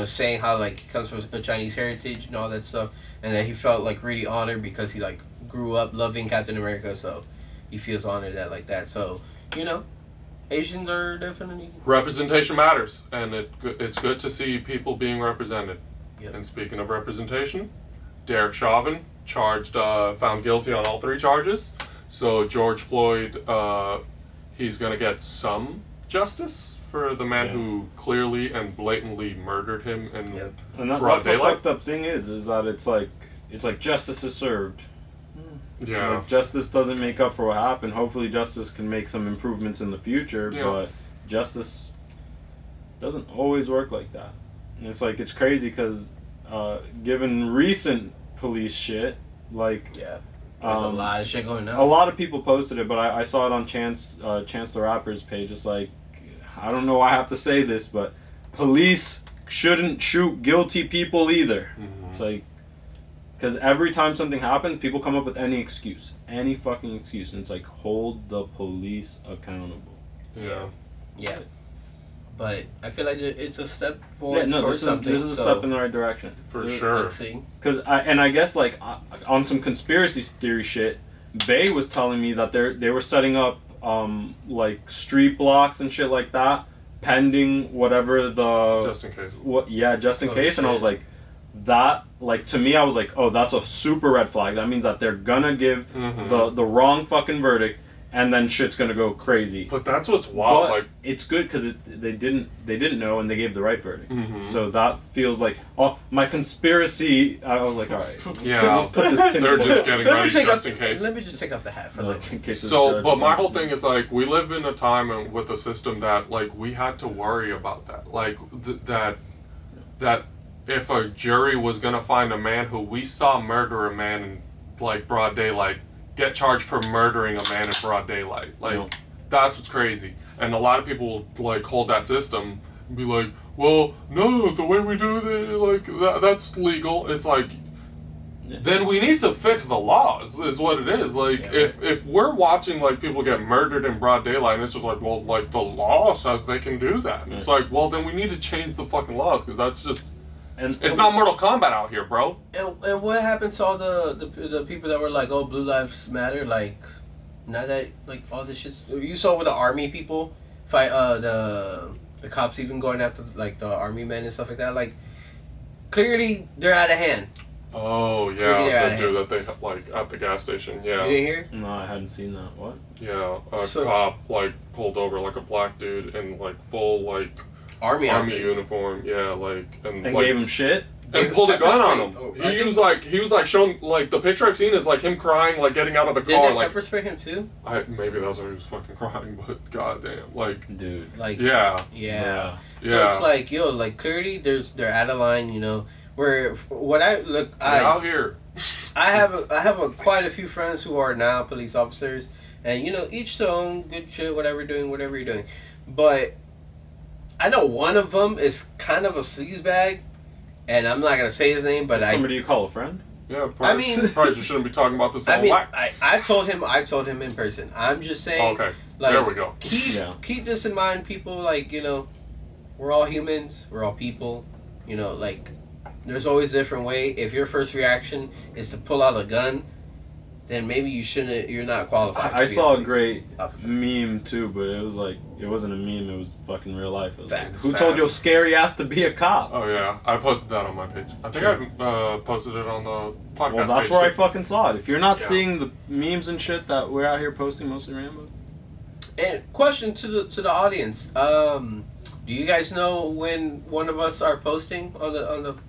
S1: saying how like he comes from a Chinese heritage and all that stuff, and that he felt like really honored because he like grew up loving Captain America, so he feels honored that. So Asians are definitely.
S3: Representation matters, and it's good to see people being represented.
S1: Yep.
S3: And speaking of representation, Derek Chauvin found guilty on all 3 charges. So George Floyd, he's gonna get some justice for the man who clearly and blatantly murdered him in
S2: And
S3: broad
S2: that's the
S3: daylight.
S2: fucked up thing is that it's like justice is served.
S3: Yeah.
S2: Like, justice doesn't make up for what happened. Hopefully justice can make some improvements in the future,
S3: Yeah.
S2: but justice doesn't always work like that. And it's crazy because given recent police shit, like
S1: Yeah. There's a lot of shit going on.
S2: a lot of people posted it, but I saw it on Chance the Rapper's page. It's like, I don't know why I have to say this, but police shouldn't shoot guilty people either.
S3: Mhm.
S2: It's like, because every time something happens, people come up with any fucking excuse, and it's like, hold the police accountable.
S3: Yeah.
S1: Yeah. But I feel like it's a step forward
S2: Yeah, no,
S1: towards
S2: this
S1: something.
S2: is a step in the right direction.
S3: For sure.
S1: Let's see.
S2: Because I guess like on some conspiracy theory shit, Bay was telling me that they were setting up like street blocks and shit like that, pending whatever the
S3: Just in case.
S2: just in
S1: Oh,
S2: case. And I
S1: shit.
S2: was like, that like to me I was like, oh, that's a super red flag. That means that they're gonna give
S3: Mhm.
S2: the wrong fucking verdict, and then shit's gonna go crazy.
S3: But that's what's wild.
S2: But
S3: Like,
S2: it's good because they didn't know and they gave the right verdict.
S3: Mhm.
S2: So that feels like my conspiracy. I was like, all right,
S3: yeah,
S2: we'll put this tin
S3: they're
S2: foil.
S3: just getting ready just in case.
S1: Let me just take off the hat for like.
S2: In case the
S3: So,
S2: judge
S3: but
S2: is
S3: my
S2: on.
S3: whole thing is like we live in a time and with a system that like we had to worry about that. Like that if a jury was gonna find a man who we saw murder a man in like broad daylight, get charged for murdering a man in broad daylight. Like
S2: No.
S3: that's what's crazy. And a lot of people will like hold that system and be like, well, no, the way we do it, like that's legal. It's like.
S2: Yeah.
S3: Then we need to fix the laws, is what it is. Like,
S1: Yeah,
S3: if we're watching, like, people get murdered in broad daylight, and it's just like, well, like, the law says they can do that. And it's like, well, then we need to change the fucking laws, because that's just...
S2: And
S3: It's not Mortal Kombat out here, bro.
S1: And what happened to all the people that were like, oh, Blue Lives Matter? Like, now that, like, all this shit's... You saw with the army people fight, the cops even going after, like, the army men and stuff like that. Like, clearly, they're out of hand.
S3: Oh, yeah, the dude that they, like, at the gas station, yeah.
S1: You didn't hear?
S2: No, I hadn't seen that. What?
S3: Yeah, a
S1: So-
S3: cop, like, pulled over, like, a black dude in, like, full, like,
S1: Army outfit.
S3: uniform, yeah, like...
S2: And
S3: like,
S2: gave him shit.
S3: and pulled a
S1: Pepper
S3: gun on
S1: spray.
S3: him.
S1: Oh, I
S3: He
S1: think-
S3: was like showing, like, the picture I've seen is like him crying, like getting out of the
S1: Didn't
S3: car,
S1: they
S3: like
S1: pepper spray him too?
S3: maybe that's why he was fucking crying, but goddamn, like,
S2: Dude.
S1: Like,
S3: yeah,
S1: yeah.
S3: yeah.
S1: So it's like, yo, like, clearly they're out of line, you know. Where what I look,
S3: They're out here.
S1: I have quite a few friends who are now police officers, and you know, each their own, good shit, whatever you're doing. But I know one of them is kind of a sleazebag, and I'm not gonna say his name, but
S2: Somebody you call a friend?
S3: Yeah, probably,
S1: I mean-
S3: probably just shouldn't be talking about this on
S1: I mean,
S3: wax.
S1: I told him in person. I'm just saying,
S3: Okay,
S1: like,
S3: there we go.
S1: Keep this in mind, people. Like, you know, we're all humans, we're all people. You know, like, there's always a different way. If your first reaction is to pull out a gun, then maybe you're not qualified.
S2: I
S1: to be
S2: saw a
S1: police
S2: great
S1: officer.
S2: meme too, but it was like, it wasn't a meme, it was fucking real life. It was like,
S1: Facts.
S2: who told your scary ass to be a cop?
S3: Oh yeah, I posted that on my page. I think I posted it on the podcast.
S2: Well, that's
S3: page
S2: where I
S3: too.
S2: fucking saw it. If you're not
S3: Yeah.
S2: seeing the memes and shit that we're out here posting, mostly Rambo.
S1: And question to the audience: do you guys know when one of us are posting on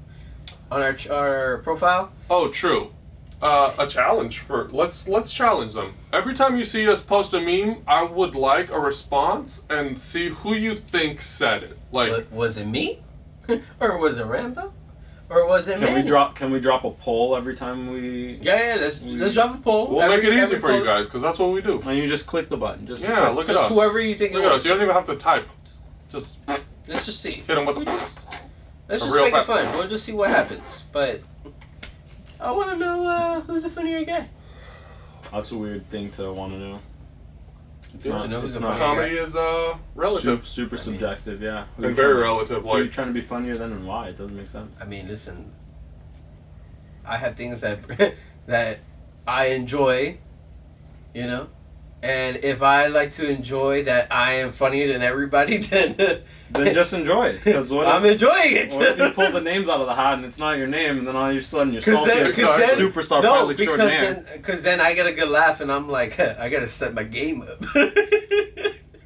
S1: our profile?
S3: Oh, true. A challenge for let's challenge them. Every time you see us post a meme, I would like a response and see who you think said it. Like,
S1: Was it me, or was it Rambo, or was it
S2: Can
S1: Manny?
S2: we drop a poll every time we?
S1: Yeah, let's drop a poll.
S3: we'll make it easy
S1: every
S3: for you
S1: post.
S3: guys because that's what we do.
S2: And you just click the button. Just
S3: Yeah,
S2: click.
S3: look at
S1: Just
S3: us.
S1: whoever you think
S3: Look
S1: it
S3: at
S1: was.
S3: us. You don't even have to type. Just
S1: Let's just see.
S3: hit them with.
S1: Let's
S3: A
S1: just
S3: real
S1: make it
S3: fact.
S1: fun. We'll just see what happens. But I want to know who's the funnier guy.
S2: That's a weird thing to want to know. It's
S1: Yeah,
S2: not.
S1: to know who's
S2: It's
S1: the
S2: not.
S1: funnier
S3: Comedy is relative
S2: Super subjective. Yeah. Who
S3: and
S2: you
S3: very
S2: trying-
S3: relative.
S2: Who are you
S3: Like,
S2: trying to be funnier than and why? It doesn't make sense.
S1: I mean, listen. I have things that that I enjoy, you know, and if I like to enjoy that I am funnier than everybody, then
S2: Then just enjoy it. Because what
S1: I'm
S2: if,
S1: enjoying it.
S2: what if you pull the names out of the hat and it's not your name, and then all of a sudden you're
S1: 'Cause
S2: salty
S1: then-
S2: as
S3: 'cause then-
S2: superstar
S1: No,
S2: pilot
S1: because
S2: extraordinaire.
S1: then I get a good laugh, and I'm like, I gotta step my game up.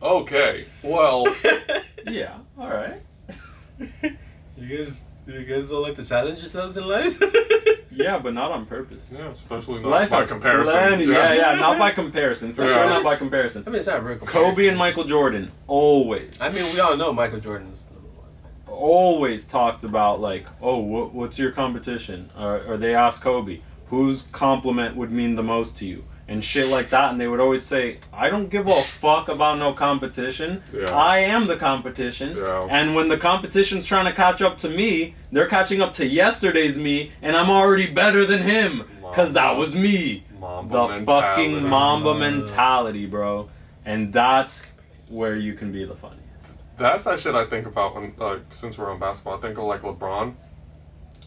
S3: okay, well,
S2: Yeah. All right.
S1: You guys don't like to challenge yourselves in life?
S2: Yeah, but not on purpose.
S3: yeah, especially not
S2: Life
S3: by
S2: has
S3: comparison.
S2: plenty. Yeah, not by comparison. For
S3: Yeah.
S2: sure, not by comparison.
S1: I mean, it's not a real comparison.
S2: Kobe and Michael Jordan always.
S1: I mean, we all know Michael Jordan's number one.
S2: always talked about like, oh, what's your competition? Or they asked Kobe, whose compliment would mean the most to you? And shit like that, and they would always say, I don't give a fuck about no competition.
S3: Yeah.
S2: I am the competition.
S3: Yeah.
S2: And when the competition's trying to catch up to me, they're catching up to yesterday's me, and I'm already better than him. Because that was me.
S3: Mamba
S2: The
S3: mentality.
S2: fucking Mamba mentality, bro. And that's where you can be the funniest.
S3: That's that shit I think about when, since we're on basketball, I think of like LeBron.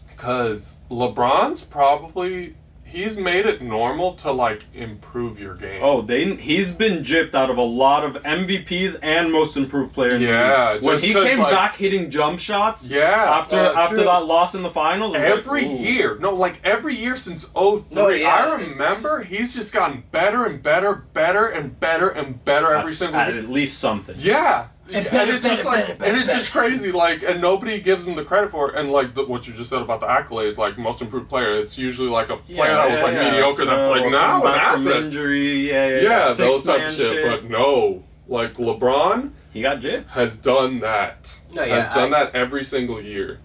S3: Because LeBron's probably he's made it normal to like improve your game.
S2: Oh, he's been gypped out of a lot of MVPs and most improved player in the league. When he came back hitting jump shots after that loss in the finals.
S3: Every year since 03, I remember he's just gotten better and better and better and better every single year.
S2: At least something.
S3: Yeah.
S2: And
S3: it's just crazy, like, and nobody gives him the credit for it. And like what you just said about the accolades, like most improved player, it's usually like a player that was like mediocre. That's like now an asset.
S2: Injury,
S3: those type of shit. But no, like LeBron,
S2: he got gypped.
S3: Has done that. Has done that every single year.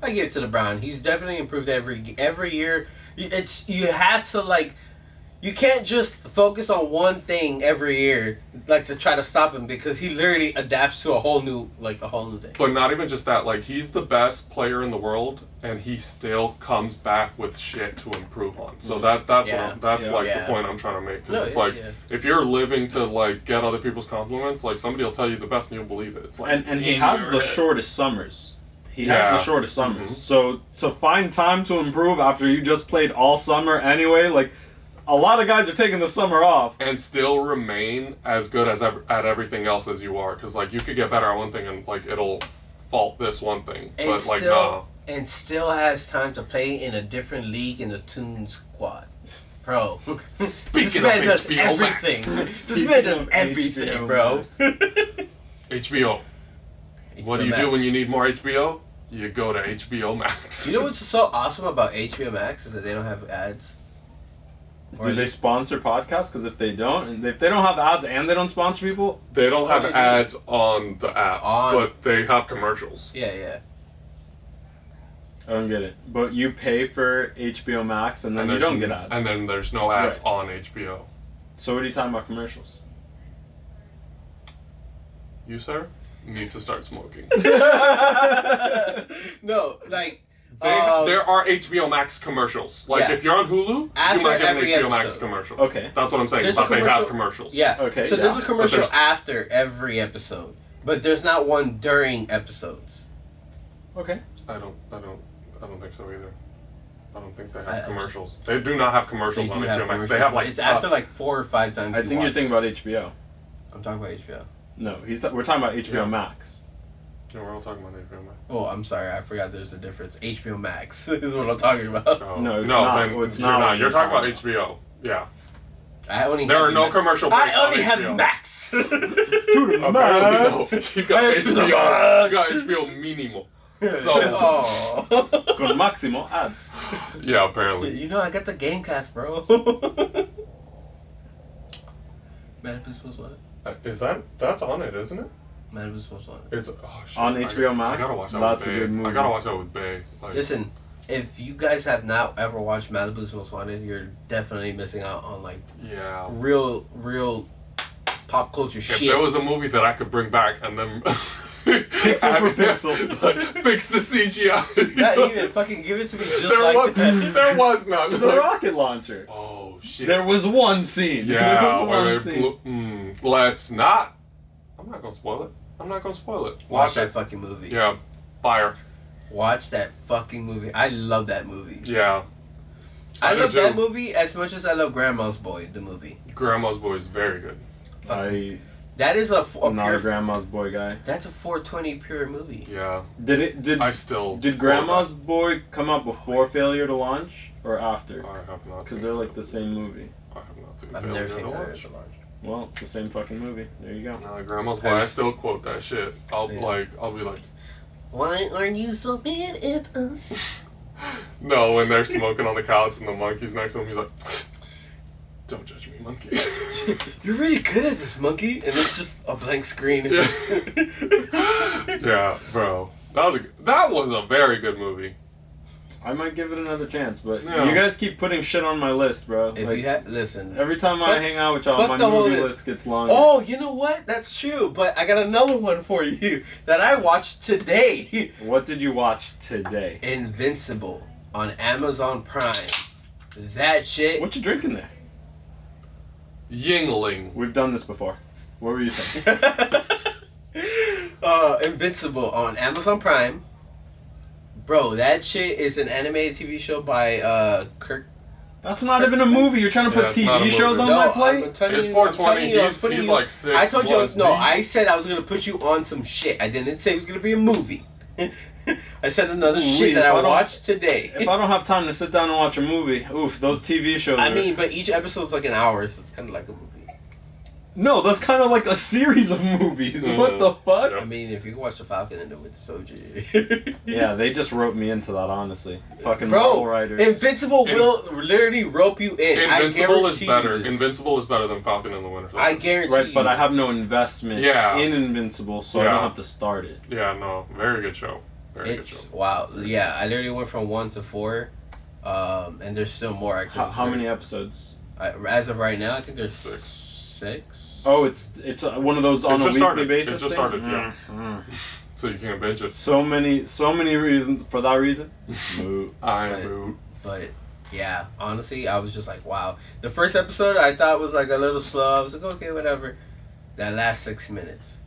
S1: I give it to LeBron. He's definitely improved every year. You have to like. You can't just focus on one thing every year, like to try to stop him, because he literally adapts to a whole new thing.
S3: But not even just that, like he's the best player in the world, and he still comes back with shit to improve on. So that's the point I'm trying to make. Cause if you're living to like get other people's compliments, like somebody will tell you the best, and you'll believe it. It's like
S2: and he has the shortest summers. He has the shortest summers. So to find time to improve after you just played all summer anyway, like. A lot of guys are taking the summer off.
S3: And still remain as good as at everything else as you are. Because, like, you could get better at one thing and, like, it'll fault this one thing.
S1: And
S3: but, like,
S1: nah. And still has time to play in a different league in the Toon Squad. Bro. This man does everything. This man does everything, bro.
S3: HBO. What do you do when you need more HBO? You go to HBO Max.
S1: You know what's so awesome about HBO Max is that they don't have ads.
S2: Do they sponsor podcasts? Because if they don't have ads and they don't sponsor people,
S3: they don't have ads on the app, but they have commercials.
S1: Yeah.
S2: I don't get it. But you pay for HBO Max and then you don't get ads.
S3: And then there's no ads on HBO.
S2: So what are you talking about commercials?
S3: You, sir, need to start smoking.
S1: No, like...
S3: there are HBO Max commercials. Like, if you're on Hulu, you might get an HBO Max commercial.
S2: Okay.
S3: That's what I'm saying, but they have commercials.
S1: Yeah. Okay. So there's a commercial after every episode, but there's not one during episodes.
S2: Okay.
S3: I don't think so either. I don't think they have commercials. They do not have commercials on HBO Max. They have, like...
S1: It's after, like, 4 or 5 times
S2: I think you're thinking about HBO.
S1: I'm talking about HBO.
S2: No, we're talking about HBO Max.
S3: No, we're all talking about HBO Max.
S1: Oh, I'm sorry. I forgot there's a difference. HBO Max is what I'm talking about.
S3: Oh. No, it's not. You're talking about HBO. Yeah. There are no commercial breaks
S1: I only
S3: on
S1: have
S3: HBO.
S1: Max.
S2: To the max.
S3: No. You got HBO. You got HBO Minimo. So.
S2: Con Maximo ads.
S3: Yeah, apparently.
S1: You know, I got the Gamecast, bro. Man, this was what?
S3: That's on it, isn't it?
S1: Man, was supposed to on it.
S3: It's shit.
S2: On HBO Max.
S3: I gotta watch that.
S2: That's a good movie.
S3: I gotta watch that with Bae. Like,
S1: listen, if you guys have not ever watched Malibu's Most Wanted, you're definitely missing out on like real pop culture shit.
S3: If there was a movie that I could bring back and then
S2: pixel for pixel,
S3: fix the CGI.
S1: Not even fucking give it to me just that.
S3: There was none.
S2: The rocket launcher.
S3: Oh shit.
S2: There was one scene.
S3: Yeah. Let's not. I'm not gonna spoil it.
S1: Watch that fucking movie.
S3: Yeah, fire.
S1: Watch that fucking movie. I love that movie.
S3: Yeah.
S1: I love that movie as much as I love Grandma's Boy, the movie.
S3: Grandma's Boy is very good.
S1: That is a
S2: not a Grandma's Boy guy.
S1: That's a 420 pure movie.
S3: Yeah.
S2: Did Grandma's Boy come out before Failure to Launch or after?
S3: I have not.
S2: Because they're like the same movie.
S3: I have not seen
S1: I've never seen Failure to Launch.
S2: Well, it's the same fucking movie. There you go.
S3: Grandma's Boy. I still quote that shit. I'll be like,
S1: why are you so mad at us?
S3: No, when they're smoking on the couch and the monkey's next to him, he's like, don't judge me, monkey.
S1: You're really good at this, monkey. And it's just a blank screen.
S3: Yeah, yeah, bro. That was a very good movie.
S2: I might give it another chance, but you guys keep putting shit on my list, bro.
S1: Listen.
S2: Every time I hang out with y'all, my movie list gets longer.
S1: Oh, you know what? That's true. But I got another one for you that I watched today.
S2: What did you watch today?
S1: Invincible on Amazon Prime. That shit.
S2: What you drinking there?
S3: Yingling.
S2: We've done this before. What were you saying?
S1: Invincible on Amazon Prime. Bro, that shit is an animated TV show by Kirk
S2: That's not even a movie. You're trying to put
S3: it's not a
S2: TV
S3: movie.
S2: shows on
S1: No,
S2: my plate?
S1: I'm telling
S3: It's
S1: you,
S3: 420.
S1: I'm telling you,
S3: He's like 6.
S1: I told you,
S3: bloods
S1: no,
S3: deep.
S1: I said I was going to put you on some shit. I didn't say it was going to be a movie. I said another shit that I watched today.
S2: If I don't have time to sit down and watch a movie, oof, those TV shows
S1: I mean, but each episode's like an hour, so it's kind of like a movie.
S2: No, that's kind of like a series of movies. What the fuck?
S3: Yep.
S1: I mean, if you can watch The Falcon and the Winter Soldier.
S2: Yeah, they just wrote me into that, honestly. Fucking
S1: Bro,
S2: Marvel writers.
S1: Invincible will literally rope you in.
S3: Invincible
S1: I
S3: is
S1: guarantee
S3: better.
S1: you this.
S3: Invincible is better than Falcon and the Winter Soldier.
S1: I guarantee
S2: Right, but
S1: you.
S2: I have no investment in Invincible, so I
S3: Yeah.
S2: don't have to start it.
S3: Yeah, no, very good show. Very good show.
S1: It's wow. Yeah, I literally went from 1 to 4, and there's still more.
S2: How many episodes?
S1: As of right now, I think there's
S3: 6.
S1: 6.
S2: Oh, it's one of those on a weekly basis.
S3: It just started, yeah.
S2: Mm.
S3: So you can't binge it.
S2: So many reasons for that reason. Moot.
S1: But yeah, honestly, I was just like, wow. The first episode I thought was like a little slow. I was like, okay, whatever. That last 6 minutes.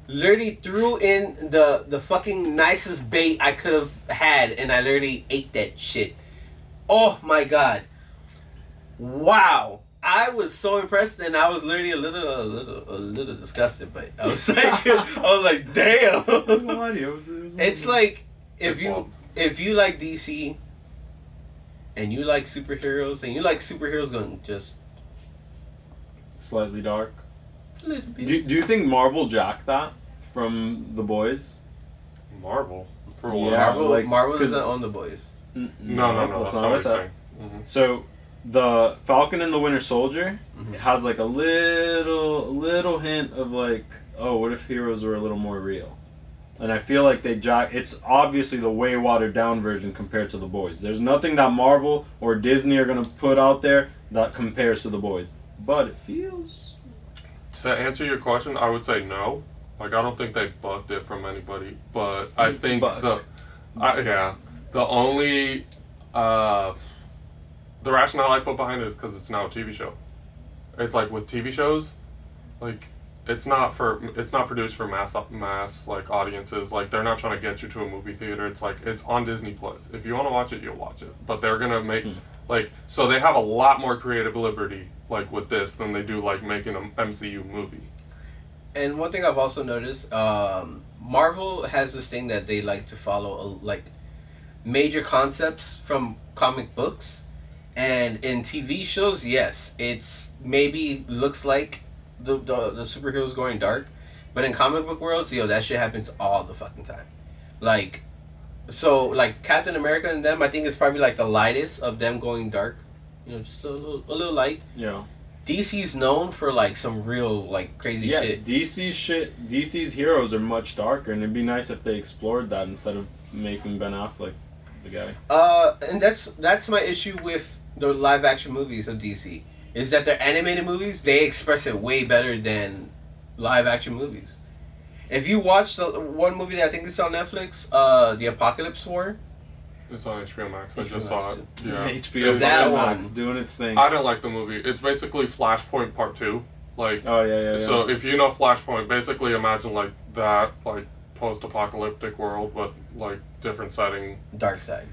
S1: Literally threw in the fucking nicest bait I could have had, and I literally ate that shit. Oh my god. Wow. I was so impressed, and I was literally a little disgusted, but I was like, damn. It's like if you like DC and you like superheroes and you like superheroes going just
S2: Slightly dark.
S1: a little bit.
S2: Do you think Marvel jacked that from The Boys?
S3: Marvel? For what?
S2: Yeah.
S1: Marvel
S2: like,
S1: doesn't own The Boys.
S3: No,
S2: That's not
S3: that's not
S2: what I
S3: what I'm
S2: said.
S3: saying. Mm-hmm.
S2: So, the Falcon and the Winter Soldier has like a little hint of like, oh, what if heroes were a little more real? And I feel like it's obviously the way watered down version compared to The Boys. There's nothing that Marvel or Disney are going to put out there that compares to The Boys. But it feels...
S3: To answer your question, I would say no. Like, I don't think they bucked it from anybody. But I think the only... the rationale I put behind it is because it's now a TV show. It's like with TV shows, like it's not produced for mass like audiences. Like they're not trying to get you to a movie theater. It's like it's on Disney Plus. If you want to watch it, you'll watch it. But they're gonna make like so they have a lot more creative liberty like with this than they do like making an MCU movie.
S1: And one thing I've also noticed, Marvel has this thing that they like to follow like major concepts from comic books. And in TV shows, yes, it's maybe looks like the superheroes going dark, but in comic book worlds, that shit happens all the fucking time. Like, so like Captain America and them, I think it's probably like the lightest of them going dark. Just a little light.
S2: Yeah.
S1: DC's known for like some real like crazy shit.
S2: DC's heroes are much darker, and it'd be nice if they explored that instead of making Ben Affleck the guy.
S1: And that's my issue with the live action movies of DC, is that their animated movies, they express it way better than live action movies. If you watch the one movie that I think is on Netflix, The Apocalypse War.
S3: It's on HBO Max. I just saw it. Yeah.
S2: HBO
S1: That
S2: Max
S1: one.
S2: doing its thing.
S3: I didn't like the movie. It's basically Flashpoint Part 2. Like,
S2: oh yeah.
S3: So if you know Flashpoint, basically imagine like that, like post-apocalyptic world, but like different setting.
S1: Dark side.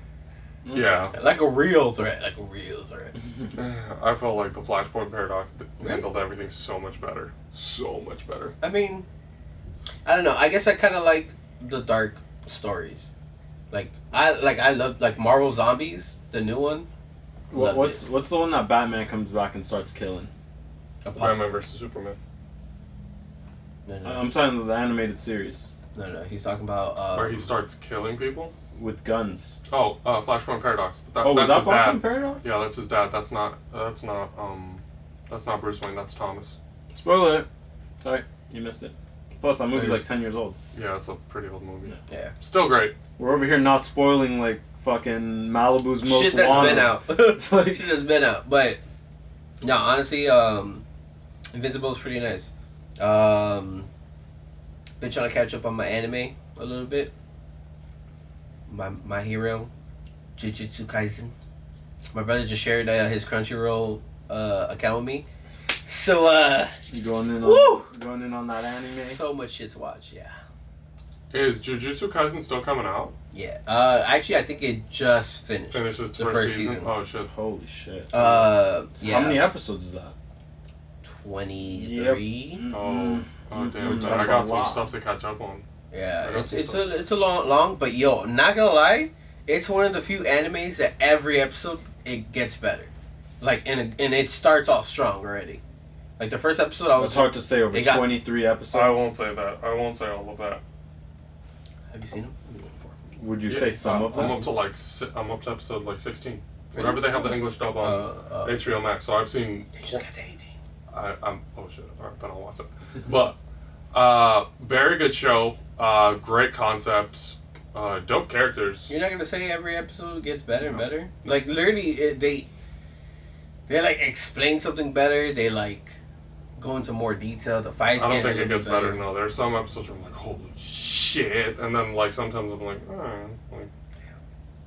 S3: Yeah.
S1: Like a real threat.
S3: I felt like the Flashpoint Paradox handled everything so much better. So much better.
S1: I mean, I don't know. I guess I kind of like the dark stories. I love like Marvel Zombies, the new one.
S2: What's the one that Batman comes back and starts killing?
S3: Batman vs Superman.
S1: No.
S2: I'm talking the animated series.
S1: No. He's talking about
S3: Where he starts killing people?
S2: With guns.
S3: Oh, Flashpoint Paradox.
S2: Was
S3: that's
S2: that
S3: his dad.
S2: Flashpoint Paradox?
S3: Yeah, that's his dad. That's not Bruce Wayne, that's Thomas.
S2: Spoiler. Sorry, you missed it. Plus, that movie's like 10 years old.
S3: Yeah, it's a pretty old movie.
S1: Yeah.
S3: Still great.
S2: We're over here not spoiling like fucking Malibu's most
S1: shit that's
S2: wanted.
S1: been out. Shit that's been out. But no, honestly, Invincible is pretty nice. Been trying to catch up on my anime a little bit. My hero, Jujutsu Kaisen. My brother just shared his Crunchyroll account with me. So
S2: You going in on that anime?
S1: So much shit to watch, yeah.
S3: Is Jujutsu Kaisen still coming out?
S1: Yeah. Actually, I think it just finished.
S3: Finished its
S1: the
S3: first season? Oh, shit.
S2: Holy shit.
S1: Yeah.
S2: How many episodes is that?
S1: 23.
S3: Oh, damn.
S2: That's
S3: I
S2: a
S3: got some
S2: lot.
S3: stuff to catch up on.
S1: Yeah, it's a long, but yo, not gonna lie, it's one of the few animes that every episode it gets better, like and it starts off strong already. Like the first episode, I was
S2: It's hard to say over 23 episodes.
S3: I won't say that. I won't say all of that.
S1: Have you seen them?
S2: Would you say some of them?
S3: I'm up to episode like 16. Whenever they have the English dub on HBO Max, so I've seen.
S1: They just got to 18.
S3: I'm oh shit. Alright, then I'll watch it. But very good show. Great concepts. Dope characters.
S1: You're not gonna say every episode gets better and better. Like literally, they like explain something better. They like go into more detail. The fights.
S3: I don't think
S1: a
S3: it
S1: little
S3: gets
S1: bit
S3: better. No, there's some episodes where I'm like, holy shit, and then like sometimes I'm like, like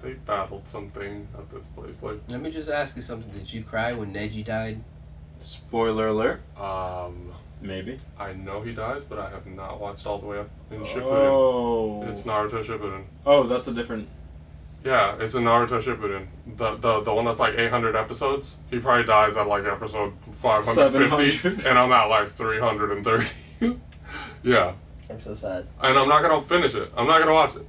S3: they battled something at this place. Like,
S1: Let me just ask you something. Did you cry when Neji died?
S2: Spoiler alert. Maybe.
S3: I know he dies, but I have not watched all the way up in Shippuden.
S2: Oh.
S3: It's Naruto Shippuden.
S2: Oh, that's a different.
S3: Yeah, it's a Naruto Shippuden. The one that's like 800 episodes. He probably dies at like episode 550,
S2: 700.
S3: and I'm at like 330. Yeah,
S1: I'm so sad.
S3: and I'm not gonna finish it. I'm not gonna watch it.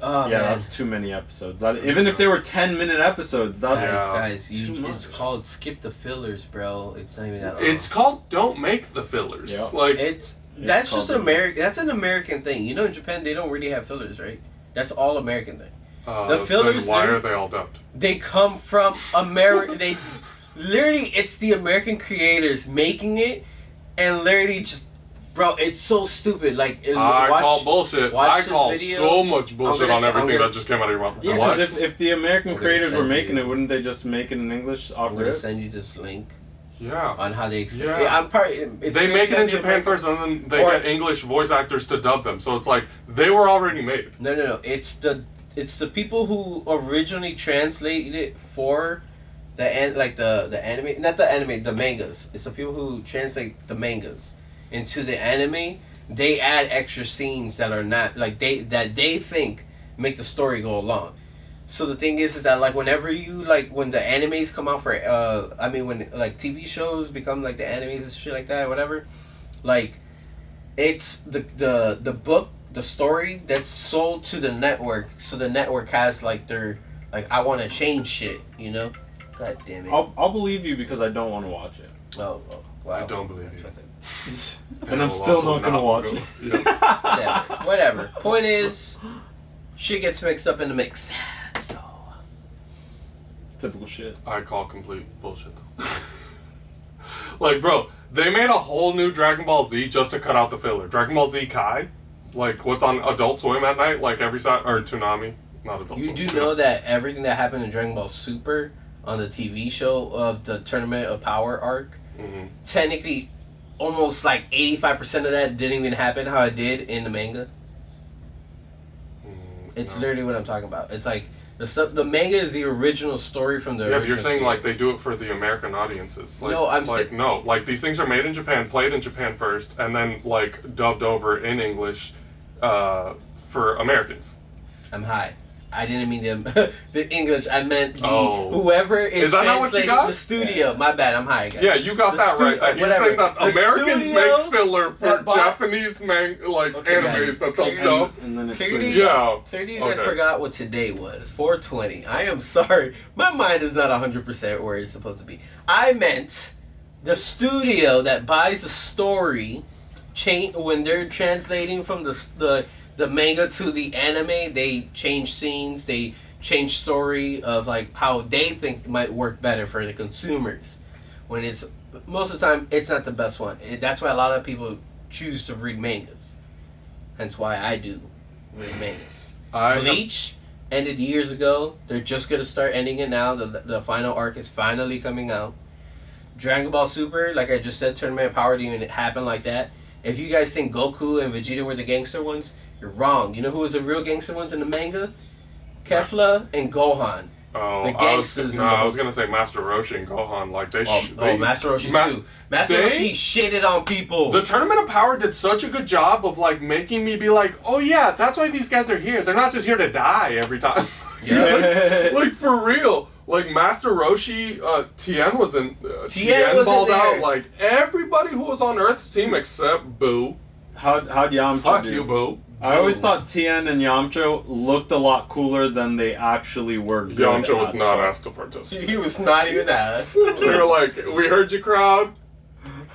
S1: Oh
S2: Yeah,
S1: man.
S2: that's too many episodes. Even if they were 10-minute episodes, that's
S1: Guys,
S2: too much.
S1: it's called skip the fillers, bro. It's not even that long.
S3: It's called Don't Make the Fillers.
S2: Yeah.
S3: Like,
S1: That's
S2: called
S1: just
S2: it.
S1: American. That's an American thing. You know, in Japan they don't really have fillers, right? That's all American thing. the
S3: then
S1: fillers.
S3: why are they all dubbed?
S1: They come from America. They literally, it's the American creators making it, and literally just, bro, it's so stupid. Like,
S3: I call bullshit.
S1: watch
S3: I
S1: this
S3: call
S1: video.
S3: so much bullshit
S1: gonna
S3: on
S1: say- I'm
S3: everything
S1: gonna-
S3: that just came out of your mouth.
S2: Yeah,
S3: What?
S2: because if the American
S1: I'm gonna
S2: creators were
S1: send
S2: making
S1: you-
S2: it, wouldn't they just make it in English off
S1: I'm gonna
S2: rip?
S1: send you this link
S3: Yeah.
S1: on how they explain.
S3: Yeah.
S1: I'm probably.
S3: They make it in Japan first, and then they
S1: Or-
S3: get English voice actors to dub them. So it's like they were already made.
S1: No. It's the people who originally translated it for the anime, not the anime, the mangas. It's the people who translate the mangas into the anime. They add extra scenes that are not like they think make the story go along. So the thing is that like whenever you like when the animes come out for when like TV shows become like the animes and shit like that or whatever, like it's the book, the story that's sold to the network. So the network has like their like I want to change shit, you know. God damn it.
S2: I'll believe you because I don't want to watch it.
S1: Oh wow.
S3: I don't believe you.
S2: And
S3: I
S2: I'm
S3: will
S2: still
S3: also
S2: not gonna watch
S3: go-
S2: it.
S3: Yeah.
S1: Yeah, whatever. Point is, shit gets mixed up in the mix. That's all.
S2: Typical shit.
S3: I call complete bullshit though. Like, bro, they made a whole new Dragon Ball Z just to cut out the filler. Dragon Ball Z Kai, like what's on Adult Swim at night, like every Saturday, or Toonami, not Adult
S1: You
S3: Swim.
S1: do know that everything that happened in Dragon Ball Super on the TV show of the Tournament of Power arc,
S3: Mm-hmm.
S1: technically, almost like 85% of that didn't even happen how it did in the manga. It's literally what I'm talking about. It's like the manga is the original story from the.
S3: Yeah, but you're
S1: original
S3: saying like they do it for the American audiences. Like,
S1: No, I'm
S3: like no, like these things are made in Japan, played in Japan first, and then like dubbed over in English for Americans.
S1: I'm high. I didn't mean the English. I meant whoever is
S3: that not what you
S1: translating
S3: got?
S1: the studio. My bad. I'm high again.
S3: Yeah, you got
S1: The
S3: that right. That you're
S1: whatever.
S3: saying that
S1: The
S3: Americans
S1: studio
S3: make filler for
S1: that bought-
S3: Japanese
S1: Okay,
S3: animes
S1: guys,
S3: that
S1: clearly-
S3: they'll dub.
S2: And then it's
S1: Clearly-
S3: Yeah.
S1: Clearly, you guys
S3: Okay.
S1: forgot what today was. 420. I am sorry. My mind is not 100% where it's supposed to be. I meant the studio that buys the story, when they're translating from the manga to the anime, they change scenes, they change story of like how they think might work better for the consumers. When it's most of the time, it's not the best one. That's why a lot of people choose to read mangas. Hence why I do read mangas. Bleach ended years ago. They're just gonna start ending it now. The final arc is finally coming out. Dragon Ball Super, like I just said, Tournament of Power didn't even happen like that. If you guys think Goku and Vegeta were the gangster ones, you're wrong. You know who was the real gangster ones in the manga? Kefla and Gohan.
S3: Oh,
S1: The gangsters.
S3: I was gonna say Master Roshi and Gohan. Like they
S1: Master Roshi too. Master Roshi shitted on people.
S3: The Tournament of Power did such a good job of like making me be like, oh yeah, that's why these guys are here. They're not just here to die every time.
S1: Yeah.
S3: like for real. Like Master Roshi, Tien was in.
S1: Tien was
S3: balled
S1: in there.
S3: out. Like everybody who was on Earth's team except Boo.
S2: How'd Yamcha
S3: Fuck
S2: do?
S3: you, Boo.
S2: I always thought Tien and Yamcha looked a lot cooler than they actually were. Good
S3: Yamcha was
S2: at
S3: not
S2: stuff.
S3: asked to participate.
S1: He was not even asked.
S3: We were like, we heard you, crowd.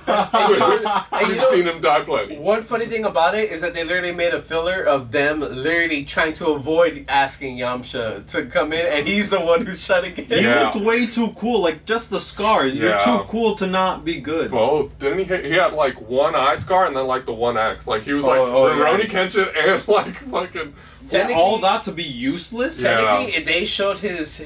S1: And
S3: We've seen him die plenty.
S1: One funny thing about it is that they literally made a filler of them literally trying to avoid asking Yamcha to come in, and he's the one who's shutting it.
S2: He
S3: Yeah.
S2: looked way too cool. Like just the scars. You're
S3: Yeah.
S2: too cool to not be good.
S3: Both. Didn't he? He had like one eye scar and then like the one X. Like he was like
S2: Oh,
S3: Rurouni
S2: yeah.
S3: Kenshin and like fucking.
S2: For all that to be useless.
S3: Yeah.
S1: Technically, if they showed his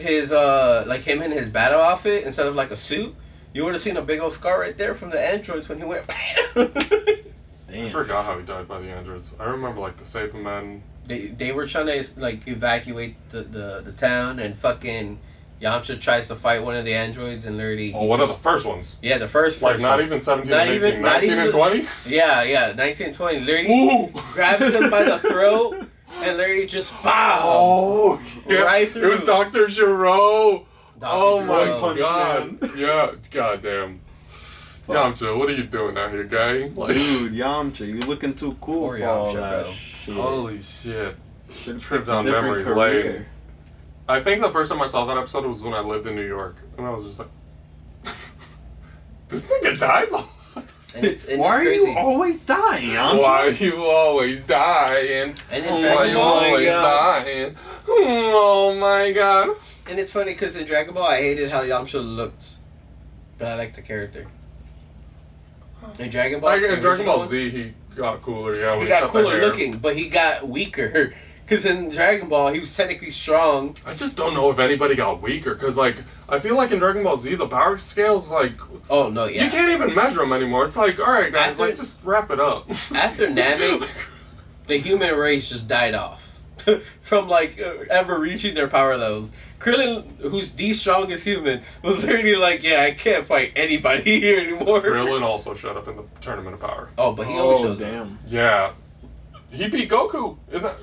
S1: like him in his battle outfit instead of like a suit, you would have seen a big old scar right there from the androids when he went bam.
S3: I
S2: Damn.
S3: forgot how he died by the androids. I remember like the Sabermen.
S1: They were trying to like evacuate the town, and fucking Yamcha tries to fight one of the androids and literally.
S3: Oh, one of the first ones.
S1: Yeah, the first.
S3: Like not
S1: one.
S3: even 17
S1: Not
S3: and 18,
S1: even- not
S3: 19
S1: even
S3: and
S1: the-
S3: 20.
S1: Yeah, 1920. Literally
S3: Ooh.
S1: grabs him by the throat and literally just bow.
S3: Oh, yeah.
S1: Right
S3: It was
S1: through.
S3: Dr. Giro.
S1: Dr.
S3: Oh my
S1: Giro.
S2: Punch
S3: god.
S2: Man.
S3: Yeah, goddamn. Yamcha, what are you doing out here, guy? Like,
S2: Dude, Yamcha, you looking too cool
S1: Poor
S2: for all
S1: Yamcha,
S2: that
S1: bro.
S2: shit.
S3: holy shit.
S2: Should've
S3: trip
S2: picked a
S3: down
S2: different
S3: memory
S2: career.
S3: lane. I think the first time I saw that episode was when I lived in New York. And I was just like, this nigga dies a lot.
S1: And it's
S2: Why are
S1: crazy.
S2: you always dying, Yamcha?
S3: Why you always dying?
S1: And in
S3: Why
S1: Dragon
S3: you
S1: Ball,
S3: always
S2: God.
S3: dying? Oh my god.
S1: and it's funny because in Dragon Ball, I hated how Yamcha looked, but I liked the character. In Dragon Ball,
S3: Like in
S1: the
S3: Dragon Ball
S1: original
S3: Z, he got cooler. Yeah, when
S1: he
S3: he
S1: got
S3: cut the
S1: cooler
S3: hair.
S1: looking, but he got weaker. Because in Dragon Ball, he was technically strong.
S3: I just don't know if anybody got weaker, because, like, I feel like in Dragon Ball Z, the power scale's, like,
S1: Oh no, yeah.
S3: you can't even measure them anymore. It's like, alright, guys,
S1: After-
S3: like, just wrap it up.
S1: After Namek, the human race just died off from like ever reaching their power levels. Krillin, who's the strongest human, was literally like, "Yeah, I can't fight anybody here anymore."
S3: Krillin also showed up in the Tournament of Power.
S1: Oh, but he always
S2: Oh,
S1: shows up.
S2: damn.
S3: Yeah. He beat Goku.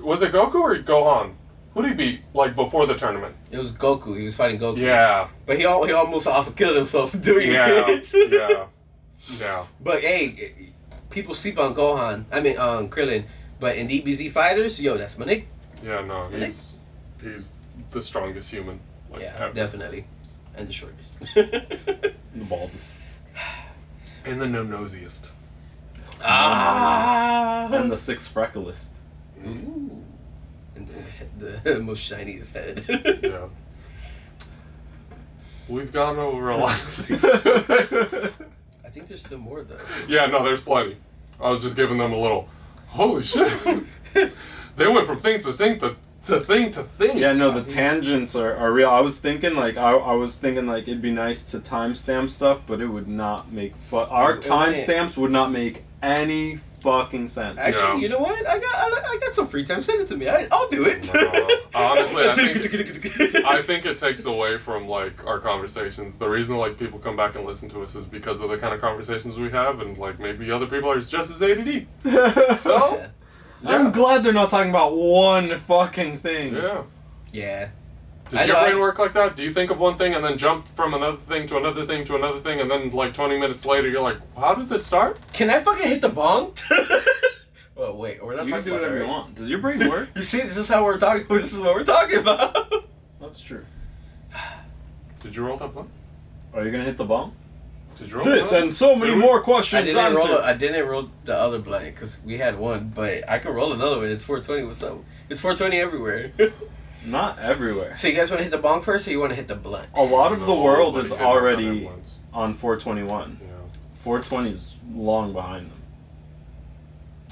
S3: Was it Goku or Gohan? Who did he beat, like, before the tournament?
S1: It was Goku. He was fighting Goku.
S3: Yeah.
S1: But he almost also killed himself doing
S3: Yeah.
S1: it.
S3: Yeah. Yeah.
S1: But hey, people sleep on Gohan. I mean, on Krillin. But in DBZ Fighters, yo, that's my nigga.
S3: Yeah, no, he's the strongest human. Like,
S1: Yeah,
S3: ever.
S1: definitely. And the shortest.
S2: The baldest.
S3: And the no-nosiest.
S1: Ah!
S2: And the sixth frecklest.
S1: Ooh. And the most shiniest head.
S3: Yeah. We've gone over a lot of things.
S1: I think there's still more though.
S3: Yeah, no, there's plenty. I was just giving them a little, holy shit. They went from thing to thing to thing to thing.
S2: Yeah, no, the tangents are real. I was thinking like I was thinking like it'd be nice to timestamp stuff, but it would not make our
S1: It wouldn't.
S2: timestamps would not make any fucking sense.
S1: Actually,
S3: Yeah.
S1: you know what? I got some free time. Send it to me. I'll do it.
S3: No. Honestly, I think it takes away from like our conversations. The reason like people come back and listen to us is because of the kind of conversations we have, and like maybe other people are just as ADD. So
S1: Yeah.
S2: I'm glad they're not talking about one fucking thing.
S3: yeah.
S1: Yeah.
S3: Does
S1: I
S3: your
S1: know,
S3: brain
S1: I-
S3: work like that? Do you think of one thing and then jump from another thing to another thing to another thing, and then like 20 minutes later you're like, how did this start?
S1: Can I fucking hit the bong? Oh wait, we're not
S2: You can
S1: talking
S2: do
S1: about
S2: whatever
S1: that,
S2: you
S1: right?
S2: want. Does your brain work?
S1: You see, this is how we're talking. This is what we're talking about.
S2: That's true.
S3: Did you roll that blunt?
S2: Are you gonna hit the bomb?
S3: Did you roll
S2: This
S3: that?
S2: and so many
S3: Did we?
S2: more
S1: I
S2: questions answered.
S1: didn't roll the other blank because we had one, but I can roll another one. It's 420. What's up? It's 420 everywhere.
S2: Not everywhere.
S1: So you guys want to hit the bong first, or you want to hit the blunt?
S2: A lot of the
S3: No,
S2: world
S3: nobody
S2: is
S3: hit that on
S2: already
S3: blunts.
S2: on 421.
S3: Yeah.
S2: 420 is long behind them.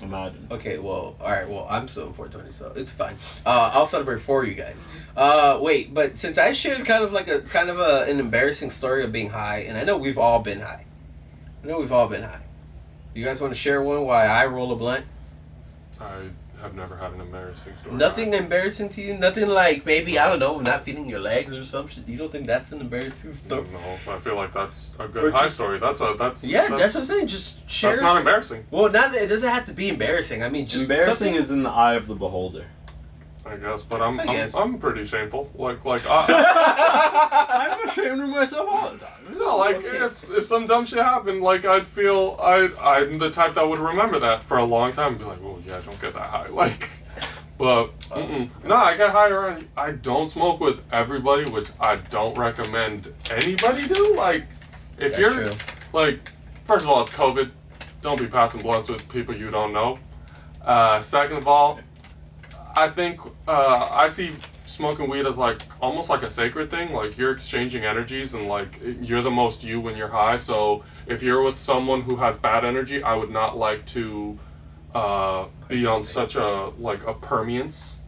S2: Imagine.
S1: Okay, well, all right. Well, I'm still in 420, so it's fine. I'll celebrate for you guys. Wait, but since I shared kind of an embarrassing story of being high, and I know we've all been high. You guys want to share one while I roll a blunt?
S3: I have never had an embarrassing story.
S1: Nothing embarrassing to you? Nothing like maybe, I don't know, not feeling your legs or some shit? You don't think that's an embarrassing story?
S3: No, I feel like that's a good high story. That's
S1: what I'm saying. Just share.
S3: That's not embarrassing.
S1: Well, it doesn't have to be embarrassing. I mean, just
S2: embarrassing is in the eye of the beholder.
S3: I guess, but I'm pretty shameful. Like
S2: I'm ashamed of myself all the time.
S3: No, like if some dumb shit happened, like I'd feel I'm the type that would remember that for a long time and be like, oh yeah, don't get that high. Like, but no, I get high around. I don't smoke with everybody, which I don't recommend anybody do. Like, if you're like, first of all, it's COVID. Don't be passing blunts with people you don't know. Second of all, I think I see smoking weed as like almost like a sacred thing. Like you're exchanging energies and like you're the most you when you're high. So if you're with someone who has bad energy, I would not like to be on such a permeance.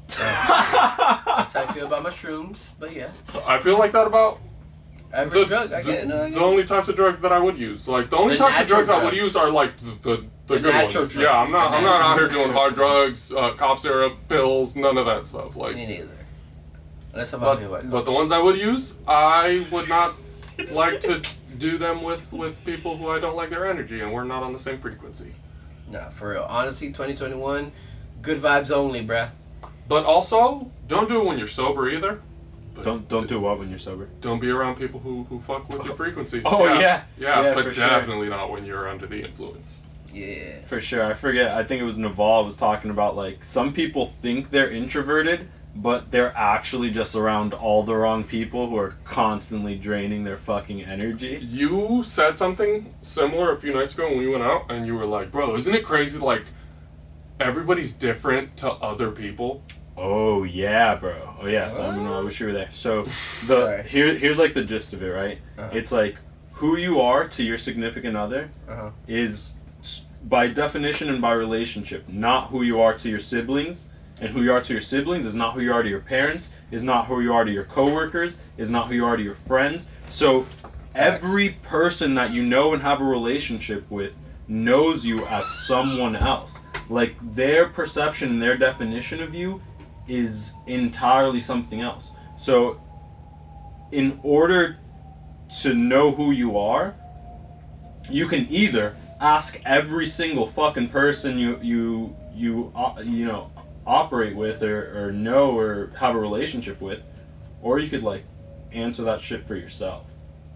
S1: That's how I feel about mushrooms, but yeah.
S3: I feel like that about
S1: every drug. I get it.
S3: The only types of drugs that I would use, like the only types of drugs I would use are like the good ones.
S1: Drugs.
S3: Yeah, I'm not out here doing hard drugs, cough syrup, pills, none of that stuff. Like
S1: me neither. Unless I'm
S3: but the ones I would use, I would not like to do them with people who I don't like their energy and we're not on the same frequency.
S1: Nah, for real. Honestly, 2021, good vibes only, bruh.
S3: But also, don't do it when you're sober either.
S2: Don't do what when you're sober?
S3: Don't be around people who fuck with your frequency.
S2: Oh yeah,
S3: but definitely not when you're under the influence.
S1: Yeah.
S2: For sure. I forget. I think it was Naval was talking about like some people think they're introverted, but they're actually just around all the wrong people who are constantly draining their fucking energy.
S3: You said something similar a few nights ago when we went out, and you were like, bro, isn't it crazy, like, everybody's different to other people?
S2: Oh, yeah, bro. Oh, yeah, so I wish you were there. So, here's, like, the gist of it, right? It's, like, who you are to your significant other is, by definition and by relationship, not who you are to your siblings. And who you are to your siblings is not who you are to your parents, is not who you are to your coworkers, is not who you are to your friends. So every person that you know and have a relationship with knows you as someone else. Like their perception and their definition of you is entirely something else. So in order to know who you are, you can either ask every single fucking person you know operate with or know or have a relationship with, or you could like answer that shit for yourself.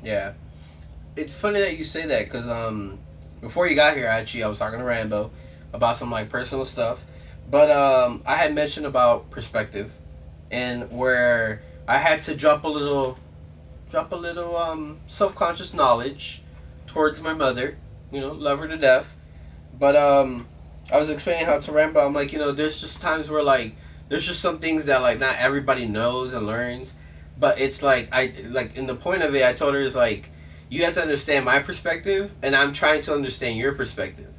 S1: Yeah, it's funny that you say that because before you got here, actually, I was talking to Rambo about some like personal stuff, but I had mentioned about perspective and where I had to drop a little self-conscious knowledge towards my mother, you know, love her to death, but I was explaining how to Rambo, I'm like, you know, there's just times where, like, there's just some things that, like, not everybody knows and learns, but it's, like, in the point of it, I told her, is, like, you have to understand my perspective, and I'm trying to understand your perspective.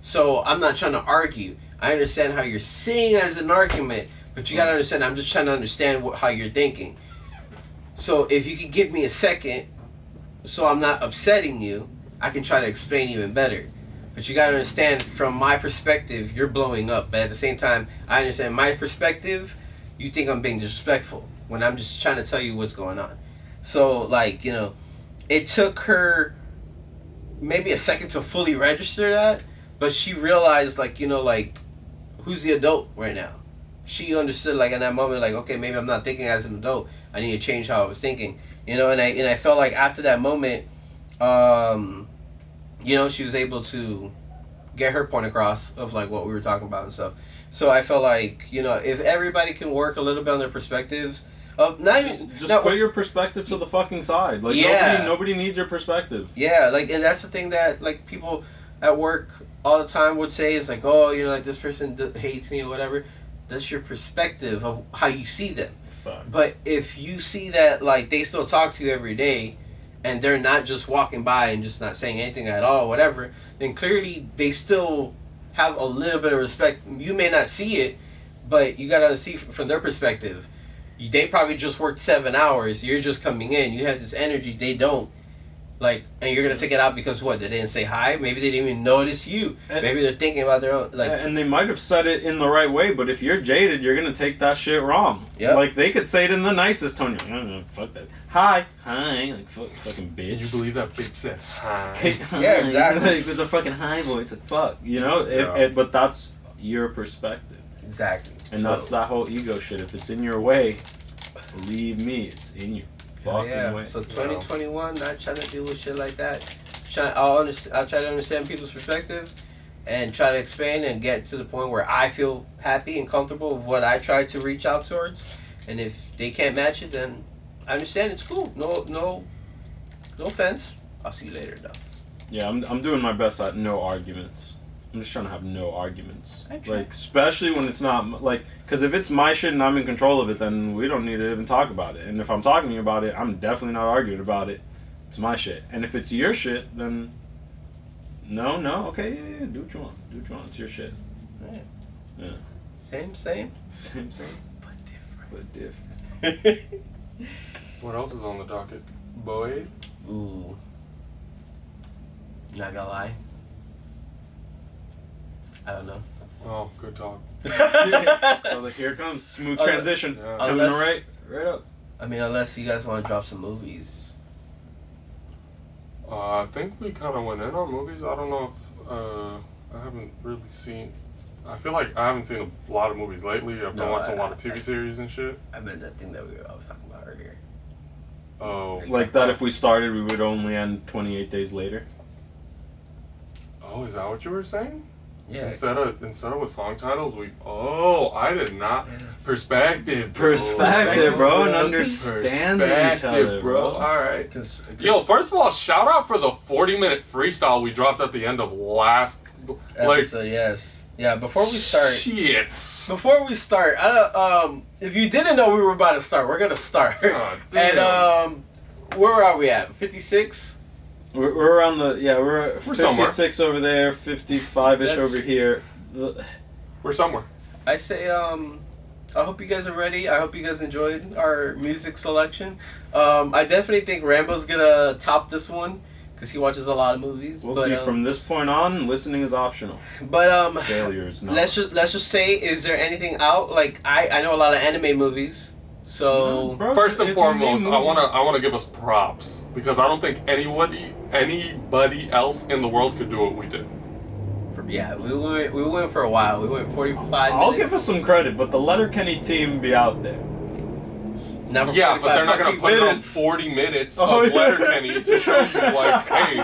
S1: So, I'm not trying to argue. I understand how you're seeing it as an argument, but you gotta understand, I'm just trying to understand how you're thinking. So, if you could give me a second, so I'm not upsetting you, I can try to explain even better. But you gotta understand, from my perspective, you're blowing up. But at the same time, I understand my perspective, you think I'm being disrespectful when I'm just trying to tell you what's going on. So, like, you know, it took her maybe a second to fully register that, but she realized, like, you know, like, who's the adult right now? She understood, like, in that moment, like, okay, maybe I'm not thinking as an adult. I need to change how I was thinking. You know, and I felt like after that moment, you know, she was able to get her point across of, like, what we were talking about and stuff. So I felt like, you know, if everybody can work a little bit on their perspectives, put
S2: your perspective to the fucking side. Like, nobody needs your perspective.
S1: Yeah, like, and that's the thing that, like, people at work all the time would say is, like, oh, you know, like, this person hates me or whatever. That's your perspective of how you see them.
S2: Fuck.
S1: But if you see that, like, they still talk to you every day, and they're not just walking by and just not saying anything at all, whatever, then clearly they still have a little bit of respect. You may not see it, but you gotta see from their perspective. They probably just worked 7 hours. You're just coming in. You have this energy. They don't. Like, and you're gonna take it out because what? They didn't say hi. Maybe they didn't even notice you. Maybe they're thinking about their own. Like,
S2: and they might have said it in the right way, but if you're jaded, you're gonna take that shit wrong.
S1: Yeah.
S2: Like they could say it in the nicest tone. You're like, fuck that. Hi, like fucking bitch.
S3: Can you believe that bitch said hi?
S1: Yeah, exactly.
S2: Like, with a fucking high voice, like fuck. You know.
S3: Yeah.
S2: But that's your perspective.
S1: exactly.
S2: And that's that whole ego shit. If it's in your way, believe me, it's in your fucking way.
S1: So 2021, not trying to deal with shit like that. I'll try to understand people's perspective and try to explain and get to the point where I feel happy and comfortable with what I try to reach out towards. And if they can't match it, then I understand. It's cool. No offense. I'll see you later, though.
S2: Yeah, I'm doing my best at no arguments. I'm just trying to have no arguments.
S1: I try.
S2: Like, especially when it's not, like, because if it's my shit and I'm in control of it, then we don't need to even talk about it. And if I'm talking to you about it, I'm definitely not arguing about it. It's my shit. And if it's your shit, then no, okay, yeah, do what you want. It's your shit.
S1: Right.
S2: Yeah.
S1: Same.
S2: Same,
S1: But different.
S2: but different.
S3: What else is on the docket, boys?
S1: Ooh. Not gonna lie. I don't know.
S3: Oh, good talk.
S2: I was like, here it comes. Smooth transition.
S3: Yeah.
S2: Coming
S1: Unless-
S2: right up.
S1: I mean, unless you guys want to drop some movies.
S3: I think we kind of went in on movies. I don't know if I haven't really seen. I feel like I haven't seen a lot of movies lately. I've been
S1: No,
S3: watching a lot of TV series and shit.
S1: I meant that thing that I was talking about earlier.
S3: Oh,
S2: Like that, if we started, we would only end 28 days later.
S3: oh, is that what you were saying?
S1: Yeah.
S3: Instead of with song titles, I did not.
S1: Yeah.
S3: Perspective,
S2: Perspective, bro, and
S1: bro.
S2: understanding each
S3: Perspective,
S2: other,
S3: bro. All right.
S1: Cause
S3: Yo, first of all, shout out for the 40-minute freestyle we dropped at the end of last.
S1: episode, yes. Yeah, before we start.
S3: Shit.
S1: Before we start, if you didn't know we were about to start, we're gonna start.
S3: God damn.
S1: And where are we at? 56.
S2: We're around we're 56
S3: somewhere.
S2: over there, 55ish
S1: That's-
S2: over here.
S3: We're somewhere.
S1: I say, I hope you guys are ready. I hope you guys enjoyed our music selection. I definitely think Rambo's gonna top this one because he watches a lot of movies.
S2: We'll see. From this point on, listening is optional.
S1: But
S2: Failure is not.
S1: let's just say, is there anything out? Like I know a lot of anime movies. So
S2: Bro,
S3: First and
S2: if you
S3: foremost,
S2: need
S3: I
S2: movies-
S3: wanna give us props because I don't think anybody else in the world could do what we did.
S1: yeah, we went for a while. We went 45
S2: I'll
S1: minutes.
S2: give us some credit, but the Letterkenny team be out there.
S1: Now for
S3: Yeah, but
S1: 45
S3: they're not gonna
S1: fucking
S3: put it on
S1: minutes.
S3: 40 minutes
S2: Oh,
S3: of
S2: yeah.
S3: Letterkenny to show you, like, hey,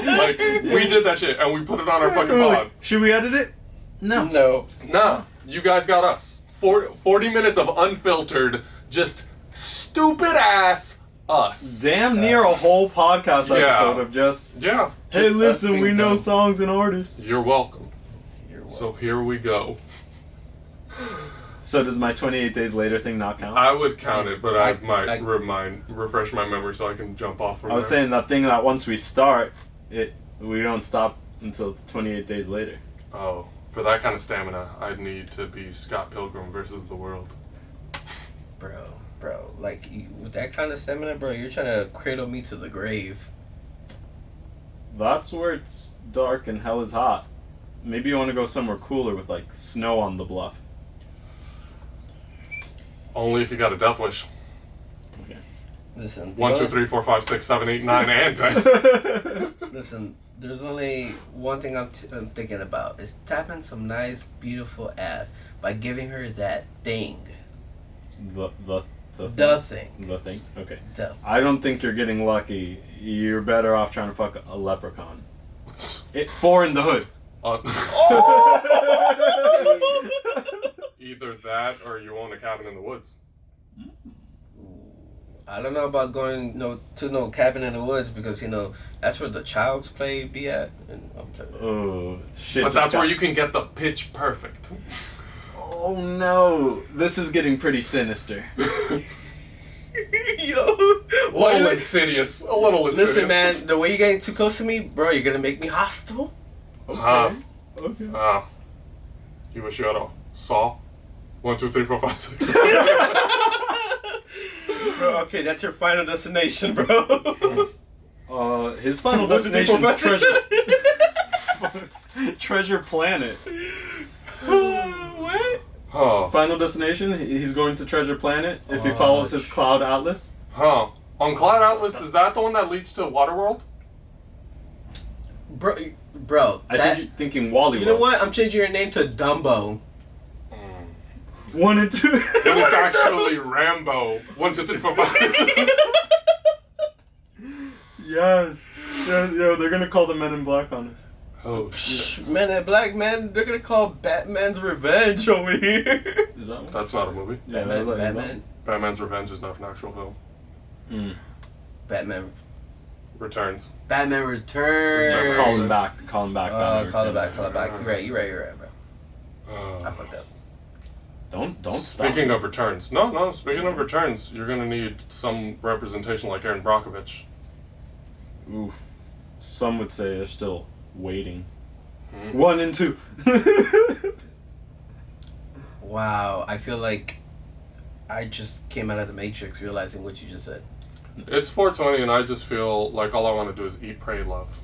S3: like, we did that shit and we put it on our fucking
S2: We're like,
S3: pod.
S2: should we edit it? No.
S1: No.
S3: Nah, you guys got us. 40 minutes of unfiltered, just stupid ass us.
S2: Damn near a whole podcast
S3: Yeah.
S2: episode of just,
S3: Yeah.
S2: hey,
S1: Just us
S2: listen,
S1: being
S2: we know
S1: dumb.
S2: songs and artists.
S3: You're welcome.
S1: You're welcome.
S3: So here we go.
S2: So does my 28 days later thing not count?
S3: I would count it, but I might
S1: I-
S3: refresh my memory so I can jump off from
S2: I was
S3: there.
S2: saying that thing that once we start, we don't stop until it's 28 days later.
S3: Oh, for that kind of stamina, I'd need to be Scott Pilgrim versus the world.
S1: Bro, like with that kind of stamina, bro, you're trying to cradle me to the grave.
S2: That's where it's dark and hell is hot. Maybe you want to go somewhere cooler with like snow on the bluff.
S3: Only if you got a death wish.
S1: Listen.
S3: 1, 2, 3, 4, 5, 6, 7, 8, 9, and 10.
S1: Listen, there's only one thing I'm thinking about is tapping some nice, beautiful ass by giving her that thing.
S2: The
S1: thing.
S2: The thing? Okay.
S1: The thing.
S2: I don't think you're getting lucky. You're better off trying to fuck a leprechaun. 4 in the hood.
S3: Either that or you own a cabin in the woods.
S1: I don't know about going to no cabin in the woods because that's where the child's play be at. And
S2: Oh, shit.
S3: But that's where you can get the pitch perfect.
S2: Oh no. This is getting pretty sinister.
S1: Yo,
S3: A little insidious. A little insidious.
S1: listen, man, the way you're getting too close to me, bro, you're gonna make me hostile.
S2: Okay. Okay.
S3: You wish you had a saw? 1, 2, 3, 4, 5, 6.
S1: Bro, okay, that's your final destination, bro.
S2: His final
S1: What's the
S2: destination is
S1: Professor?
S2: Treasure Planet.
S1: What?
S3: Huh.
S2: Final destination, he's going to Treasure Planet if he
S1: Oh,
S2: follows his Cloud Atlas.
S3: Huh. On Cloud Atlas, is that the one that leads to Waterworld?
S1: Bro,
S2: I think you're thinking Wally.
S1: You know what? I'm changing your name to Dumbo.
S2: 1 and 2.
S3: But it's actually Rambo. 1, 2, 3, 4, 5, 6.
S2: Yes. Yo, they're gonna call the Men in Black on us.
S3: Oh shit.
S1: Men in Black, man, they're gonna call Batman's Revenge over here.
S2: Is that one?
S3: That's not a movie.
S2: Yeah,
S1: Batman.
S3: Batman's Revenge is not an actual film.
S1: Batman
S3: Returns.
S1: Returns.
S2: Call him back.
S1: Call it back. You're right, bro. I fucked up.
S2: Don't stop.
S3: Speaking of returns. No, speaking of returns, you're gonna need some representation like Aaron Brockovich.
S2: Oof. Some would say they're still waiting. 1 and 2.
S1: Wow, I feel like I just came out of the Matrix realizing what you just said.
S3: It's 420 and I just feel like all I want to do is eat, pray, love.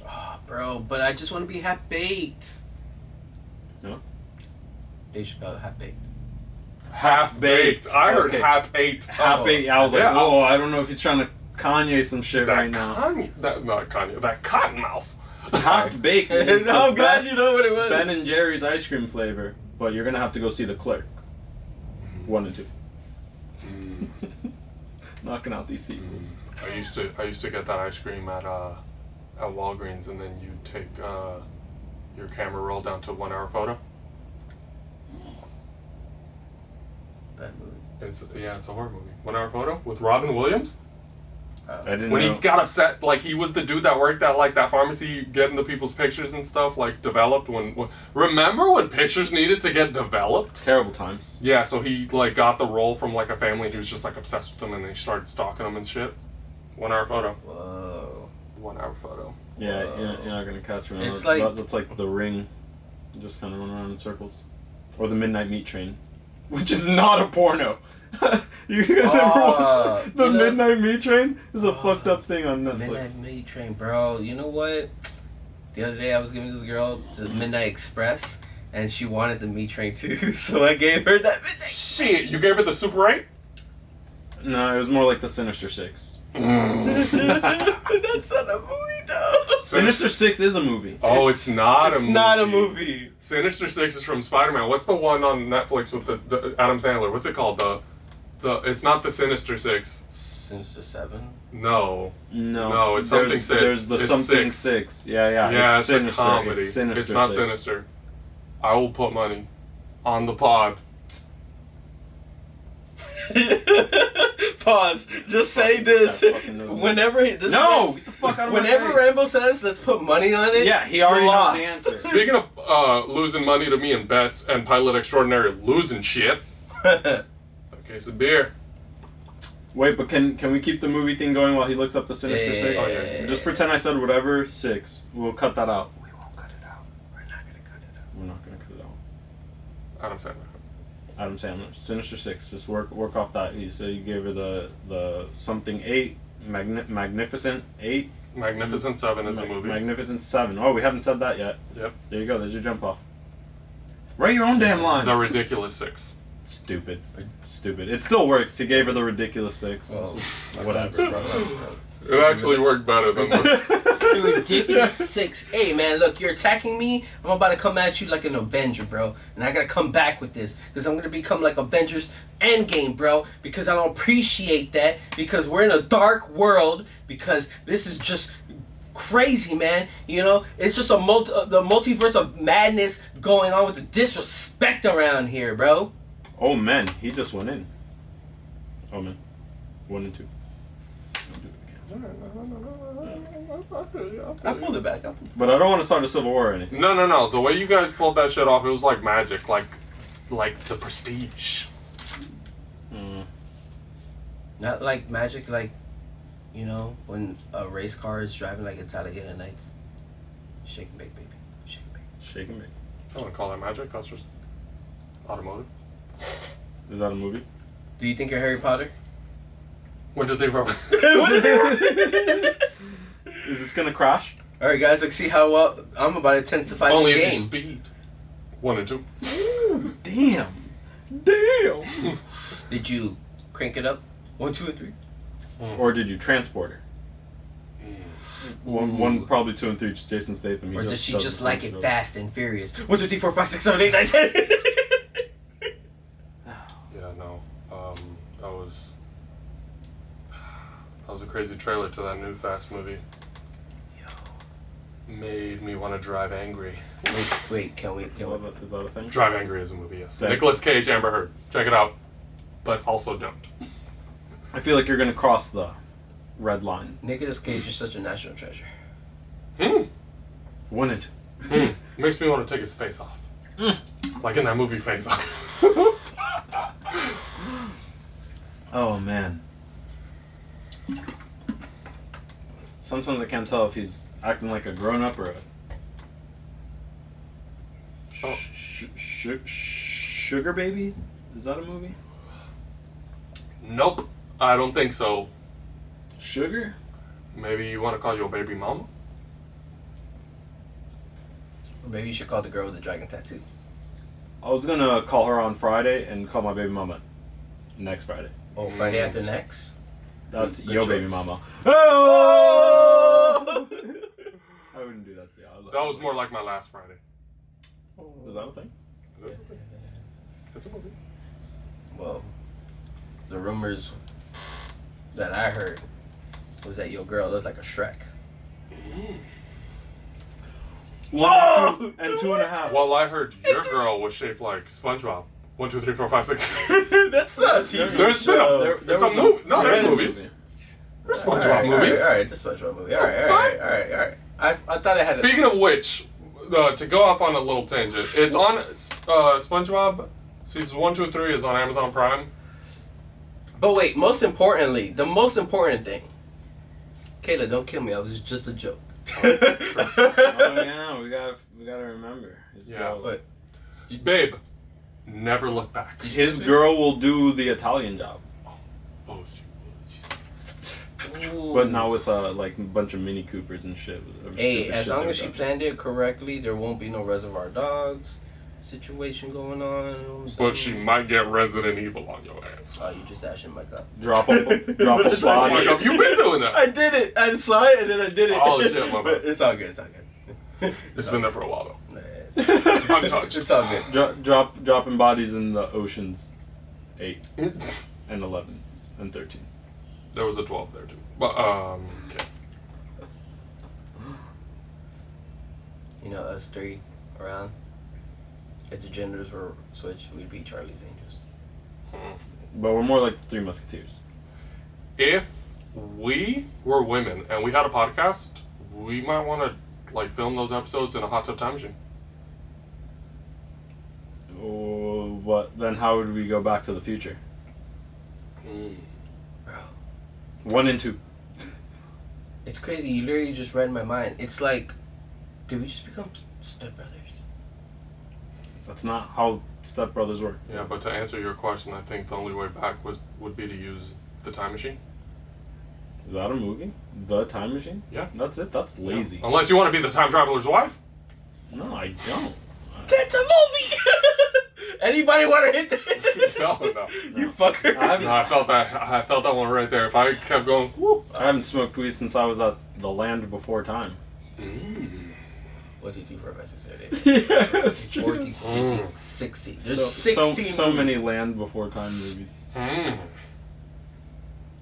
S1: Oh, bro, but I just want to be half-baked.
S2: No?
S1: Dave Chappelle, half-baked.
S3: Half-baked. I heard
S2: Okay.
S3: half-baked.
S2: Happy. I was like,
S3: Yeah.
S2: whoa, I don't know if he's trying to Kanye some shit
S3: That
S2: right now.
S3: not Kanye. That Cottonmouth.
S2: Half baked. is the
S1: I'm glad
S2: best
S1: you know what it was.
S2: Ben and Jerry's ice cream flavor, but you're gonna have to go see The Clerk. 1 and 2. Knocking out these sequels.
S3: I used to get that ice cream at Walgreens, and then you take your camera roll down to 1 hour photo.
S1: That movie.
S3: It's a horror movie. 1 hour photo with Robin Williams.
S2: I didn't
S3: When
S2: know.
S3: he got upset, like he was the dude that worked at like that pharmacy, getting the people's pictures and stuff like developed. Remember when pictures needed to get developed?
S2: Terrible times.
S3: Yeah, so he like got the role from like a family who was just like obsessed with them, and they started stalking them and shit. 1 hour photo.
S1: Whoa.
S3: 1 hour photo.
S2: Yeah, you're not gonna catch me.
S1: It's like-
S2: that's like The Ring. You just kind of run around in circles, or The Midnight Meat Train, which is not a porno. You guys ever watch The Midnight Meat Train? It's a fucked up thing on Netflix.
S1: Midnight Meat Train, bro. You know what? The other day I was giving this girl the Midnight Express, and she wanted the meat train too, so I gave her that Midnight.
S3: Shit, you gave her the Super 8?
S2: No, it was more like the Sinister Six.
S1: That's not a movie, though.
S2: Sinister Six is a movie.
S3: Oh, it's not a movie.
S1: It's not a movie.
S3: Sinister Six is from Spider-Man. What's the one on Netflix with the Adam Sandler? What's it called? It's not the Sinister Six.
S1: Sinister 7?
S3: No, it's something
S2: There's-
S3: six.
S2: There's the
S3: It's
S2: something
S3: six.
S2: Yeah,
S3: It's
S2: sinister.
S3: a comedy.
S2: It's Sinister
S3: It's not
S2: Six.
S3: Sinister. I will put money on the pod.
S1: Pause. Just say this.
S2: That fucking knows me.
S1: Whenever this
S2: No!
S1: says-
S2: Get the fuck out of my
S1: whenever
S2: face.
S1: Rambo says, "Let's put money on it."
S2: Yeah, he already knows
S1: lost.
S2: the answer.
S3: Speaking of losing money to me in bets and Pilot Extraordinary losing shit, a case of beer.
S2: Wait, but can we keep the movie thing going while he looks up the Sinister
S1: Yeah,
S2: Six?
S1: yeah,
S3: yeah, yeah.
S2: Just pretend I said whatever 6. We'll cut that out.
S1: We won't cut it out. We're not gonna cut it out.
S2: We're not gonna cut it out.
S3: Adam Sandler.
S2: Adam Sandler, Sinister Six. Just work off that. You said you gave her the something 8, Magnificent 8.
S3: Magnificent Seven is a movie.
S2: Magnificent 7. Oh, we haven't said that yet.
S3: Yep.
S2: There you go. There's your jump off. Write your own damn lines.
S3: The Ridiculous Six.
S2: Stupid. It still works. He gave her the ridiculous 6.
S1: Well,
S2: Whatever.
S3: It actually worked better than this.
S1: The ridiculous 6. Hey man, look, you're attacking me. I'm about to come at you like an Avenger, bro. And I gotta come back with this. Because I'm gonna become like Avengers Endgame, bro. Because I don't appreciate that. Because we're in a dark world. Because this is just crazy, man. You know? It's just the multiverse of madness going on with the disrespect around here, bro.
S2: Oh man, he just went in. Oh man, 1 and 2.
S1: I pulled it back.
S2: But I don't want to start a civil war or anything.
S3: No. The way you guys pulled that shit off, it was like magic. Like The Prestige.
S1: Not like magic, like, you know, when a race car is driving like it's Talladega Nights. Shake and bake, baby. Shake and bake.
S2: Shake and bake.
S3: I don't want to call that magic. That's just automotive.
S2: Is that a movie?
S1: Do you think you're Harry Potter?
S3: 1, 2, 3, 4.
S2: Is this gonna crash?
S1: All right, guys. Let's see how well I'm about to intensify
S3: Only
S1: this
S3: if you
S1: game.
S3: speed. 1 and 2.
S2: Damn.
S1: Did you crank it up? 1, 2, and 3.
S2: Or did you transport her? One, probably 2 and 3. Jason Statham. He
S1: Or does she
S2: does
S1: just
S2: the
S1: like
S2: same
S1: it
S2: stuff.
S1: fast and furious? 1, 2, 3, 4, 5, 6, 7, 8, 9, 10.
S3: Yeah, no. That was a crazy trailer to that new Fast movie. Made me want to drive angry.
S1: Wait, can we?
S2: Is that a thing?
S3: Drive Angry is a movie, yes.
S2: Dank.
S3: Nicolas Cage, Amber Heard. Check it out. But also don't.
S2: I feel like you're gonna cross the red line.
S1: Nicolas Cage is such a national treasure.
S2: 1 and 2.
S3: Makes me want to take his face off. Like in that movie Face Off.
S2: Oh man. Sometimes I can't tell if he's acting like a grown-up or a sugar baby. Is that a movie?
S3: Nope. I don't think so.
S2: Sugar?
S3: Maybe you want to call your baby mama?
S1: Or maybe you should call the girl with the dragon tattoo.
S2: I was gonna call her on Friday and call my baby mama next Friday.
S1: Oh, Friday after next?
S2: That's
S1: Good
S2: your
S1: choice.
S2: baby mama. Oh! I wouldn't do that to you.
S3: That was more like my last Friday.
S2: Is that a thing?
S3: It's a movie.
S1: Well, the rumors that I heard was that your girl looks like a Shrek.
S2: One, and 2.5.
S3: Well, I heard your girl was shaped like SpongeBob. 1, 2, 3, 4, 5, 6.
S1: That's not a TV
S3: There's
S1: show.
S3: It's a movie. No, there's movies. There's SpongeBob movies.
S1: Alright, the SpongeBob movie. Alright. I thought I had
S3: Speaking of which, to go off on a little tangent, it's on SpongeBob. Seasons 1, 2, and 3 is on Amazon Prime.
S1: But wait, most importantly, the most important thing. Kayla, don't kill me. I was just a joke.
S2: Oh yeah, we gotta remember. His
S3: Yeah.
S2: girl.
S1: What?
S3: Babe, never look back.
S2: His girl will do the Italian job,
S3: Oh,
S2: but not with like a bunch of Mini Coopers and shit.
S1: Hey,
S2: Stupid
S1: as
S2: shit
S1: long
S2: like
S1: as she
S2: that.
S1: planned it correctly, there won't be no Reservoir Dogs situation going on. You know what I'm
S3: But
S1: saying?
S3: she might get Resident Evil on your ass.
S1: Oh, you just ashing my cup.
S2: drop a
S3: Oh
S2: body.
S3: my God, you've been doing that.
S1: I did it. I saw it and then I did it.
S3: Oh, shit, my bad.
S1: It's all good. It's all good.
S3: It's been there for a while though.
S1: Untouched.
S3: Untouched.
S1: It's all good.
S2: Dropping bodies in the oceans, 8 and 11 and 13.
S3: There was a 12 there too. But okay.
S1: You know, us three around. If the genders were switched, we'd be Charlie's Angels.
S2: But we're more like the Three Musketeers.
S3: If we were women and we had a podcast, we might want to like film those episodes in a hot tub time machine.
S2: Oh, but then how would we go back to the future?
S1: Bro.
S2: 1 and 2.
S1: It's crazy. You literally just read my mind. It's like, did we just become stepbrothers?
S2: That's not how Step Brothers work.
S3: Yeah, but to answer your question, I think the only way back would be to use the time machine.
S2: Is that a movie? The Time Machine?
S3: Yeah.
S2: That's it? That's lazy.
S3: Yeah. Unless you want to be the time traveler's wife.
S2: No, I don't.
S1: That's a movie! Anybody want to hit that?
S3: No.
S1: You fucker.
S3: No, I felt that one right there. If I kept going, whoop.
S2: I haven't smoked weed since I was at the Land Before Time.
S1: 1, 2, 3, 4, 5, 6, 7, 8.
S2: Yeah, that's
S1: 14, 15, 16. There's 16
S2: so many
S1: movies.
S2: Land Before Time movies.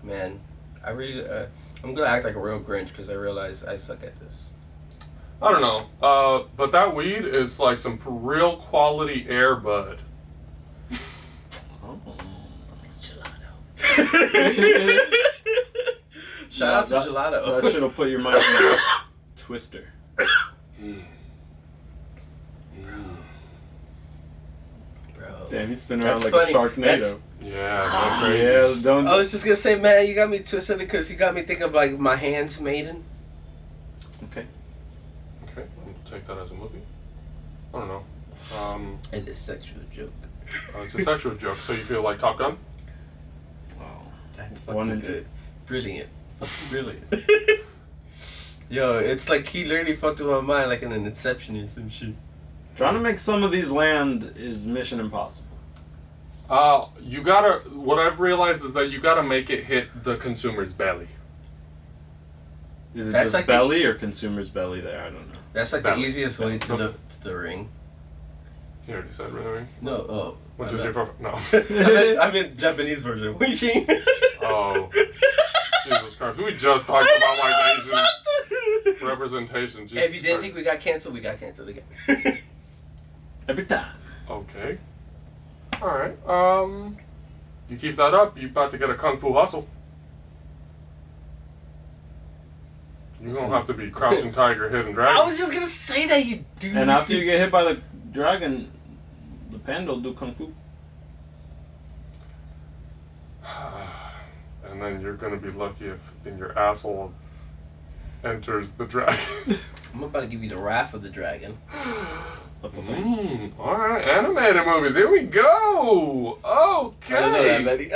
S1: Man, I really, I'm gonna act like a real Grinch because I realize I suck at this.
S3: I don't know. But that weed is like some real quality air bud.
S2: Oh.
S1: Gelato. Shout out to Gelato.
S2: That shit'll put your mind in a twister.
S1: Bro.
S2: Damn, he's spinning around
S1: That's
S2: like
S1: funny.
S2: a Sharknado.
S3: Yeah, go crazy.
S2: Yeah, don't.
S1: I was just gonna say, man, you got me twisted because you got me thinking of like my hands maiden.
S2: Okay.
S3: Okay, we'll take that as a movie. I don't know.
S1: And a sexual joke.
S3: It's a sexual joke, so you feel like Top Gun?
S2: Wow.
S1: That's
S2: 1
S1: fucking
S2: and 2.
S1: good. Brilliant. Fucking brilliant. Yo, it's like he literally fucked with my mind like in an Inception or some shit.
S2: Trying to make some of these land is mission impossible.
S3: You gotta. What I've realized is that you gotta make it hit the consumer's belly.
S2: Is it
S1: That's
S2: just
S1: like
S2: belly or consumer's belly there? I don't know.
S1: That's like
S3: Belly.
S1: the easiest way to the ring.
S3: You already said ring.
S1: No, oh.
S3: 1, 2, 3, 4. No.
S1: I meant Japanese version.
S3: Oh. Jesus Christ. We just talked about like Asian representation. Jesus
S1: If you didn't
S3: Christ.
S1: think we got canceled again.
S2: Every time.
S3: Okay. Alright. You keep that up, you about to get a kung fu hustle. You're gonna have to be crouching tiger, hidden dragon.
S1: I was just gonna say that, you dude.
S2: And after you get hit by the dragon, the panda will do kung fu.
S3: And then you're gonna be lucky if in your asshole enters the dragon.
S1: I'm about to give you the wrath of the dragon.
S2: What the thing?
S3: Alright, animated movies, here we go! Okay!
S1: I don't know that many.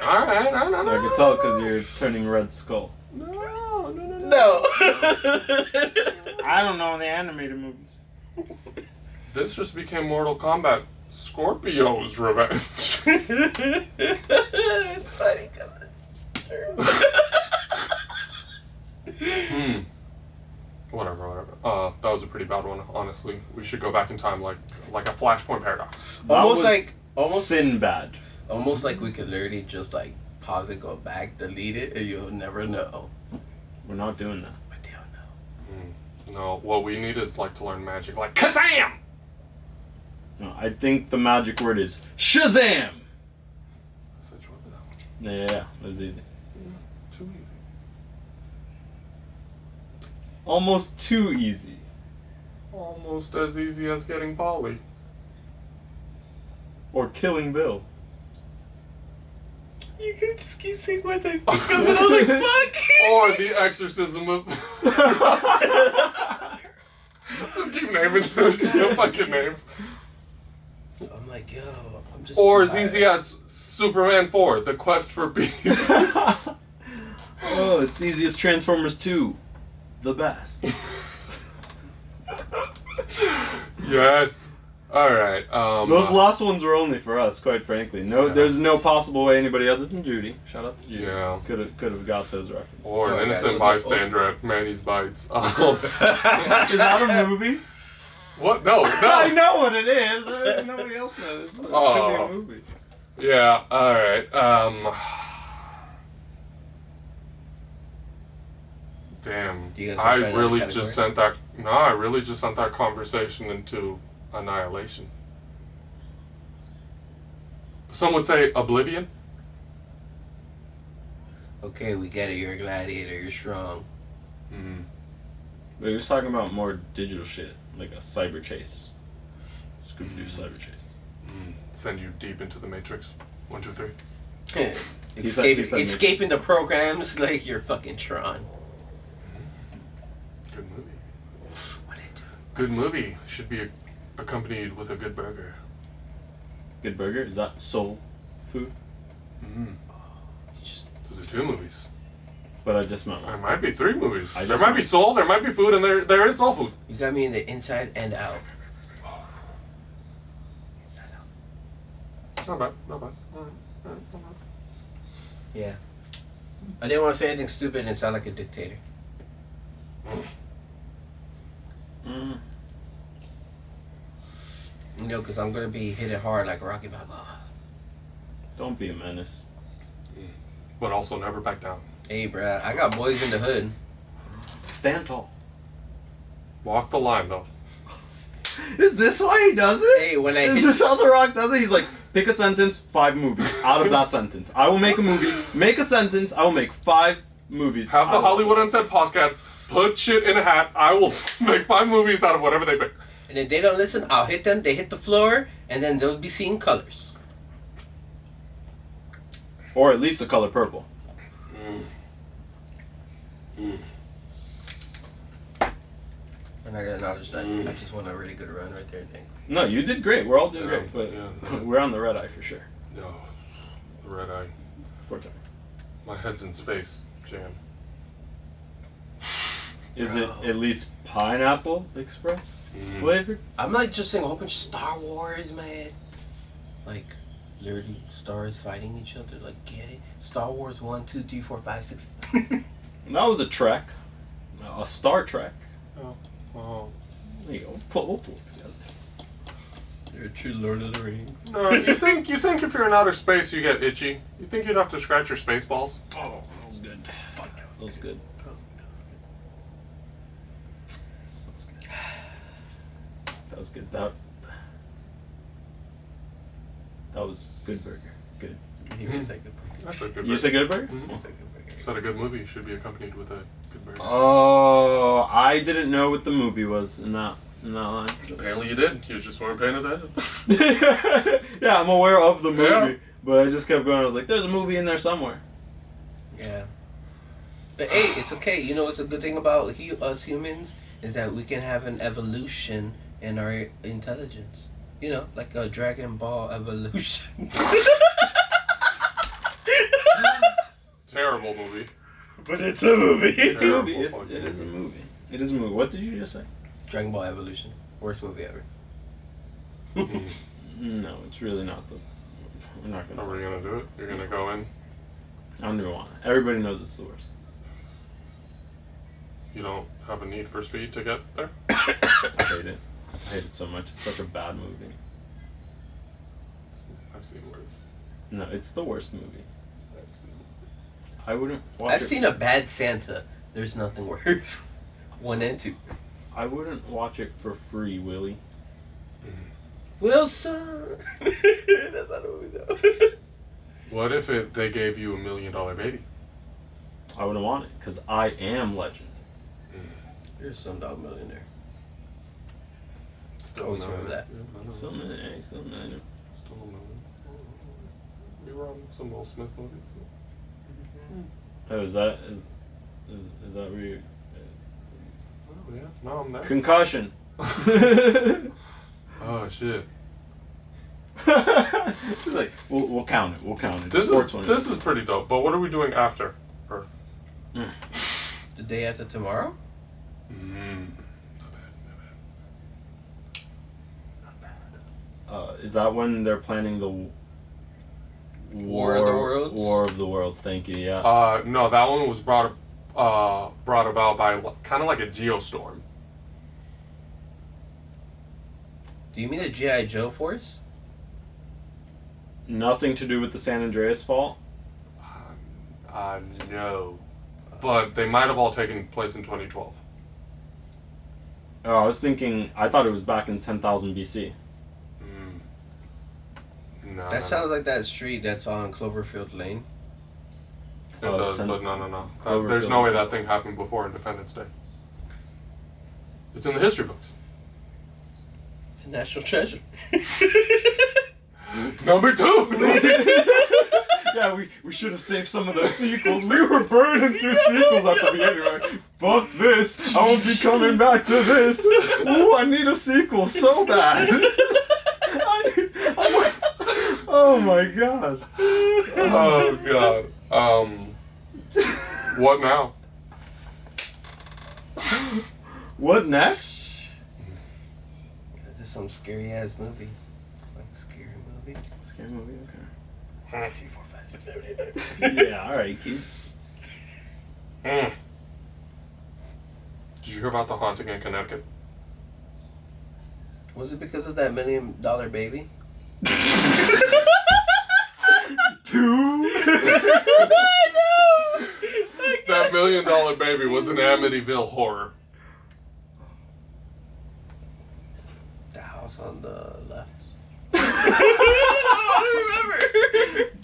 S3: Alright, no.
S2: I can tell because you're turning red skull.
S1: No.
S2: I don't know the animated movies.
S3: This just became Mortal Kombat Scorpio's revenge.
S1: It's funny.
S3: Whatever. That was a pretty bad one, honestly. We should go back in time like a Flashpoint paradox.
S1: Almost
S2: Sinbad.
S1: Almost like we could literally just like pause it, go back, delete it, and you'll never know.
S2: We're not doing that.
S1: But they'll know.
S3: No, what we need is like to learn magic, like Kazam!
S2: No, I think the magic word is Shazam!
S3: Set you up with that one.
S2: Yeah, it was easy.
S3: Too easy.
S2: Almost too easy.
S3: Almost as easy as getting Polly.
S2: Or Killing Bill.
S1: You can just keep saying what I think of it. I'm like, fuck!
S3: Or the exorcism of... Just keep naming the fucking names.
S1: I'm like, yo, I'm just.
S3: Or as easy as Superman 4, The Quest for Peace.
S2: Oh, it's easy as Transformers 2. The best.
S3: Yes. Alright,
S2: Those last ones were only for us, quite frankly. No,
S3: Yeah.
S2: There's no possible way anybody other than Judy. Shout out to Judy.
S3: Yeah.
S2: Could have got those references.
S3: Or an
S1: Sorry,
S3: innocent
S1: guys.
S3: bystander at Manny's Bites.
S2: Is that a movie?
S3: What? No,
S2: I
S3: no.
S2: know what it is. Nobody else knows. It could be
S3: Oh.
S2: a movie.
S3: Yeah, alright. Damn.
S1: You guys wanna
S3: I
S1: try another
S3: really
S1: category?
S3: just sent that. No, I really just sent that conversation into annihilation. Some would say oblivion.
S1: Okay, we get it. You're a gladiator. You're strong.
S3: Mm.
S2: But you're just talking about more digital shit, like a cyber chase. Scooby-Doo cyber chase.
S3: Send you deep into the matrix. 1, 2, 3.
S2: He said
S1: Escaping the programs like you're fucking Tron.
S3: Good movie.
S1: What did it do?
S3: Good movie. Should be accompanied with a good burger.
S2: Good burger? Is that soul food?
S3: Those are 2 movies.
S2: But I just meant
S3: There
S2: one.
S3: might be 3 movies.
S2: I
S3: There
S2: just
S3: might be
S2: meant-
S3: soul, there might be food, and there is soul food.
S1: You got me in the inside and out. Inside out.
S3: Not bad. Alright, not bad.
S1: Yeah. I didn't want to say anything stupid and sound like a dictator.
S2: Mm.
S1: You know, because I'm going to be hit it hard like Rocky Balboa.
S2: Don't be a menace.
S3: But also never back down.
S1: Hey, bruh, I got boys in the hood.
S2: Stand tall.
S3: Walk the line, though.
S2: Is this why he does it?
S1: Hey, when I
S2: Is
S1: hit...
S2: this how The Rock does it? He's like, pick a sentence, 5 movies. Out of that sentence, I will make a movie. Make a sentence, I will make 5 movies.
S3: Have the
S2: out of
S3: Hollywood
S2: that
S3: Unsaid Podcast. Put shit in a hat. I will make 5 movies out of whatever they pick.
S1: And if they don't listen, I'll hit them. They hit the floor, and then they'll be seeing colors.
S2: Or at least the color purple.
S1: And I got acknowledge that. I just won a really good run right there. Thanks.
S2: No, you did great. We're all doing
S3: Yeah,
S2: great. But
S3: yeah.
S2: we're on the red eye for sure.
S3: No. The red eye.
S2: Poor time.
S3: My head's in space, Jam.
S2: Is it at least Pineapple Express flavored?
S1: I'm like just saying a whole bunch of Star Wars, man. Like, literally stars fighting each other. Like, get it? Star Wars 1, 2, 3, 4, 5, 6.
S2: That was a Trek. A Star Trek.
S3: Oh.
S2: There you go. We'll pull it together.
S1: You're a true Lord of the Rings.
S3: No, you think if you're in outer space you get itchy? You think you'd have to scratch your space balls?
S2: Oh, that was good. That was good. That was good. That was good burger. Good.
S1: He was like, good burger.
S3: That's a good burger.
S2: You said good burger?
S3: Mm-hmm.
S1: He was like, good burger.
S3: Said a good movie should be accompanied with a good burger.
S2: Oh, I didn't know what the movie was in that line.
S3: Apparently you did. You just weren't paying attention.
S2: Yeah, I'm aware of the movie,
S3: Yeah.
S2: but I just kept going. I was like, "There's a movie in there somewhere."
S1: Yeah. But hey, it's okay. You know what's a good thing about us humans is that we can have an evolution in our intelligence. You know, like a Dragon Ball evolution.
S3: Terrible movie.
S1: But it's a movie.
S2: It's a movie.
S3: Terrible
S2: It
S3: fucking
S2: is a
S3: movie.
S2: movie. It is a movie. What did you just say?
S1: Dragon Ball Evolution. Worst movie ever.
S2: No, it's really not the. We're not gonna.
S3: How are you gonna do it? You're gonna go in.
S2: I don't even want it. Everybody knows it's the worst.
S3: You don't have a need for speed to get there?
S2: I hate it. I hate it so much. It's such a bad movie.
S3: I've seen worse.
S2: No, it's the worst movie. I wouldn't watch
S1: I've
S2: it.
S1: seen a bad Santa. There's nothing worse. 1 and 2.
S2: I wouldn't watch it for free, Willie.
S1: Wilson. That's not a movie though.
S3: What if they gave you $1 million baby?
S2: I wouldn't want it because I am legend.
S1: You're some dog millionaire.
S3: Still
S1: Always
S3: no.
S1: remember that.
S3: Yeah,
S2: Still a minute. Still a minute.
S3: Still no. You were on some Will Smith movies.
S2: Oh, is that where you?
S3: Oh yeah. No, I'm there.
S2: Concussion.
S3: Oh shit.
S2: It's like we'll count it. We'll count it.
S3: This
S2: It's
S3: is pretty dope. But what are we doing after Earth?
S1: The day after tomorrow?
S2: Is that when they're planning the
S1: War of the Worlds?
S2: War of the Worlds. Thank you. Yeah.
S3: No, that one was brought about by kind of like a geostorm.
S1: Do you mean a G.I. Joe force?
S2: Nothing to do with the San Andreas fault.
S3: No. But they might have all taken place in 2012.
S2: Oh, I was thinking. I thought it was back in 10,000 BC.
S3: No.
S1: That sounds like that street that's on Cloverfield Lane.
S3: It does, but no.
S2: Cloverfield.
S3: There's no way that thing happened before Independence Day. It's in the history books.
S1: It's a national treasure.
S3: Number 2!
S2: Yeah, we should have saved some of those sequels. We were burning through sequels at the beginning. Like, fuck this. I won't be coming back to this. Ooh, I need a sequel so bad. Oh my god.
S3: Oh god. What now?
S2: What next?
S1: This is some scary ass movie. Like scary movie.
S2: Scary movie, okay.
S1: 2, 4, 5, 6, 7, 8, 9.
S2: Yeah, alright, Keith.
S3: Did you hear about the haunting in Connecticut?
S1: Was it because of that $1 million baby?
S2: 2?
S3: That $1 million baby was an Amityville horror.
S1: The house on the left.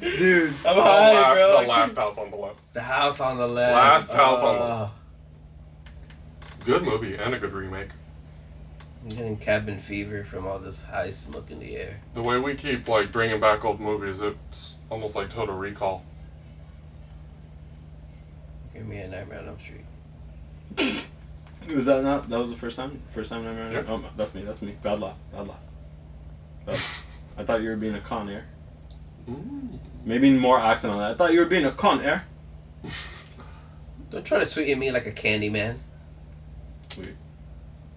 S2: Dude.
S1: I'm high, bro.
S3: The last house on the left.
S1: The house on the left.
S3: Last house on the left. Good movie and a good remake.
S1: I'm getting cabin fever from all this high smoke in the air.
S3: The way we keep like bringing back old movies, it's almost like Total Recall.
S1: Give me a Nightmare on Elm Street.
S2: Was that not? That was the first time? First time I remember?
S3: Yeah.
S2: Oh, that's me. Bad laugh. I thought you were being a con air. Maybe more accent on that. I thought you were being a con air.
S1: Don't try to sweeten me like a candy man.
S2: Weird.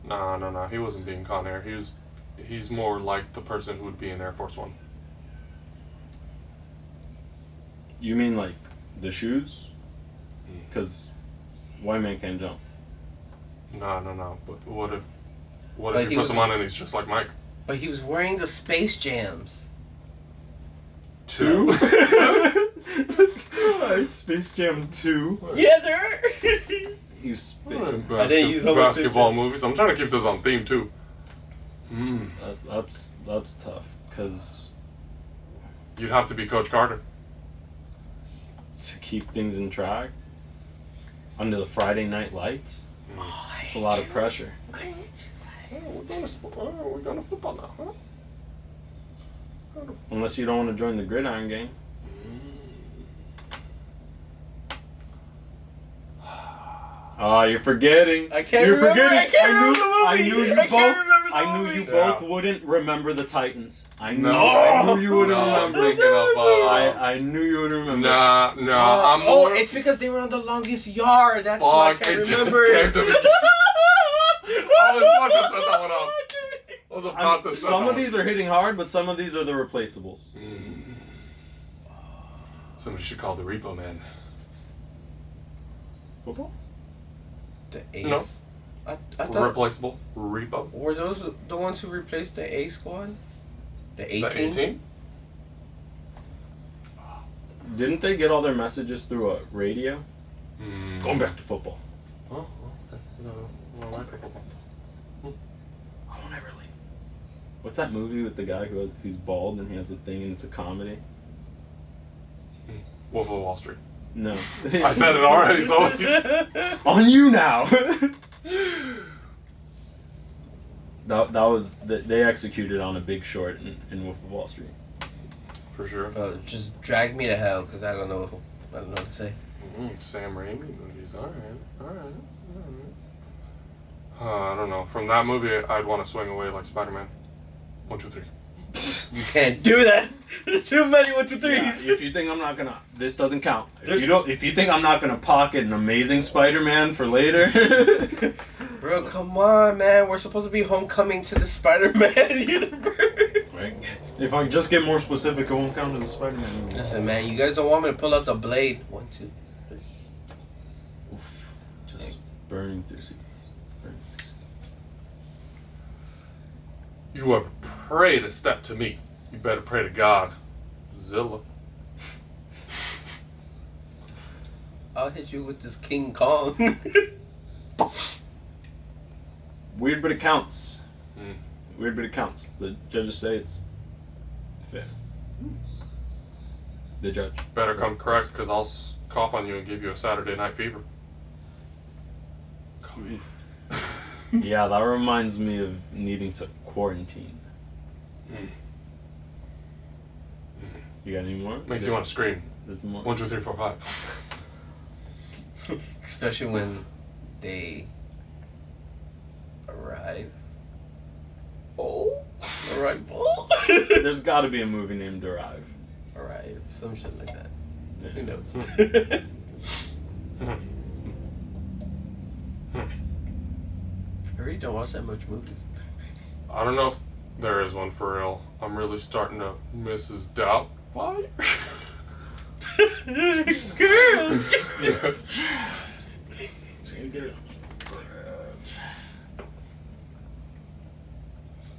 S3: No. He wasn't being Con Air. He's more like the person who would be in Air Force One.
S2: You mean like the shoes? Because white man can't jump.
S3: No. But what if
S1: Like
S3: he puts him on and he's just like Mike?
S1: But he was wearing the Space Jams.
S2: 2? Alright, Space Jam 2.
S1: Yeah, there.
S2: You spit.
S1: I didn't use all my
S3: basketball
S1: picture.
S3: movies. I'm trying to keep this on theme too.
S2: That's tough, because
S3: You'd have to be Coach Carter.
S2: to keep things in track under the Friday night lights, it's a lot of pressure.
S3: We're going to football now, huh?
S2: Unless you don't want to join the gridiron game. Oh, you're forgetting.
S1: I can't
S2: You're
S1: remember.
S2: forgetting.
S1: I can't remember the movie.
S2: I knew you
S1: I can't
S2: both.
S1: remember the
S2: I knew
S1: movie.
S2: you
S3: Yeah.
S2: both wouldn't remember the Titans. I knew.
S3: No.
S2: I knew you wouldn't
S3: No, I'm
S2: remember.
S3: thinking of,
S2: I knew you would remember.
S3: Nah, I'm
S1: Oh,
S3: more.
S1: it's because they were on the longest yard. That's why I
S3: Fuck,
S1: can't
S3: it just
S1: remember.
S3: came to me. I was about to set that one up. I was about to set
S2: Some
S3: that
S2: of these are hitting hard, but some of these are the replaceables.
S3: Somebody should call the Repo Man.
S2: Football?
S1: The Ace.
S3: No.
S1: I thought
S3: Replaceable Repo.
S1: were those the ones who replaced the A squad? The 18?
S3: The 18?
S2: Didn't they get all their messages through a radio?
S3: Mm.
S2: Going back to football.
S3: Oh, okay. No, I like football.
S2: I won't ever leave. What's that movie with the guy who's bald and he has a thing and it's a comedy?
S3: Wolf of Wall Street.
S2: No.
S3: I said it already, so.
S2: On you now! that was they executed on a Big Short in Wolf of Wall Street.
S3: For sure.
S1: Just drag me to hell because I don't know what to say.
S3: Sam Raimi movies. Alright. I don't know. From that movie, I'd want to swing away like Spider-Man. 1, 2, 3.
S1: You can't do that. There's too many 1, 2, 3s.
S2: Yeah, if you think I'm not gonna, this doesn't count. If you think I'm not gonna pocket an amazing Spider-Man for later,
S1: Bro, come on, man. We're supposed to be homecoming to the Spider-Man universe.
S2: if I just get more specific, it won't count as a Spider-Man movie.
S1: Listen, man. You guys don't want me to pull out the blade. 1, 2, 3.
S2: Oof. Just burning through sequels.
S3: You ever pray to step to me, you better pray to God. Zilla.
S1: I'll hit you with this King Kong.
S2: Weird, but it counts. Weird, but it counts. The judges say it's fair. The judge.
S3: Better come correct, because I'll cough on you and give you a Saturday night fever.
S2: Yeah, that reminds me of needing to quarantine. You got any more?
S3: Makes you want to scream.
S2: There's more.
S3: 1, 2, 3, 4, 5.
S1: Especially when they arrive.
S3: Oh.
S1: Arrive.
S2: There's got to be a movie named Arrive.
S1: Arrive. Some shit like that.
S2: Yeah.
S1: Who knows? I really don't watch that much movies.
S3: I don't know if there is one for real. I'm really starting to miss his Doubtfire.
S1: Girls!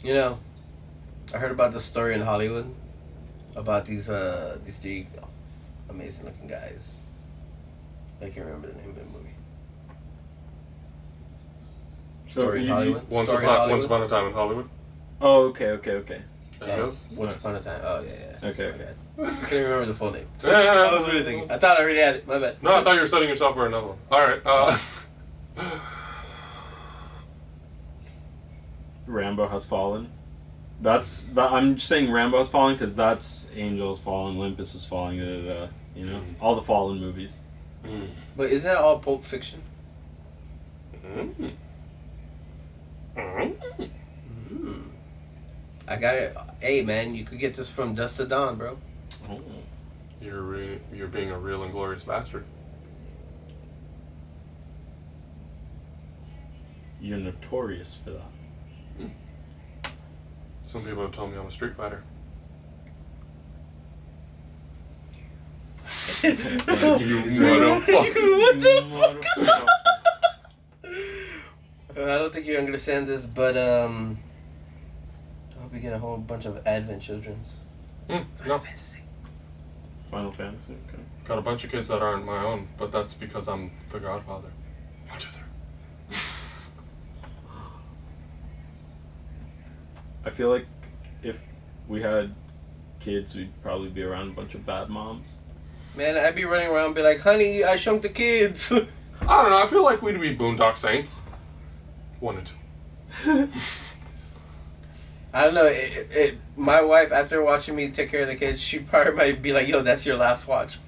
S1: You know, I heard about this story in Hollywood about these 3 amazing looking guys. I can't remember the name of the movie. Story in Hollywood.
S3: Once
S1: Story in Hollywood.
S3: upon a time in Hollywood.
S2: Oh, okay.
S3: There
S1: Yeah,
S3: it goes.
S1: Once Upon a Time. Oh yeah.
S2: Okay.
S1: I can't remember the full name.
S3: Yeah.
S1: I was really thinking. I thought I already had it. My bad.
S3: No, I thought you were setting yourself for another one. Alright,
S2: Rambo Has Fallen. I'm just saying Rambo Has Fallen because that's Angel Has Fallen, Olympus Has Fallen, all the Fallen movies.
S1: But is that all Pulp Fiction? I got it. Hey man, you could get this from Dust to Dawn, bro.
S2: Oh.
S3: You're being a real inglorious bastard.
S2: You're notorious for that.
S3: Some people have told me I'm a street fighter.
S1: You
S3: motherfucker.
S1: What the fuck? I don't think you're gonna understand this, but I hope you get a whole bunch of Advent children's.
S3: No.
S2: Final Fantasy. Okay.
S3: Got a bunch of kids that aren't my own, but that's because I'm the godfather. 1, 2, 3.
S2: I feel like if we had kids, we'd probably be around a bunch of bad moms.
S1: Man, I'd be running around and be like, honey, I shrunk the kids.
S3: I don't know. I feel like we'd be Boondock Saints. 1 and 2.
S1: I don't know. My wife, after watching me take care of the kids, she probably might be like, yo, that's your last watch.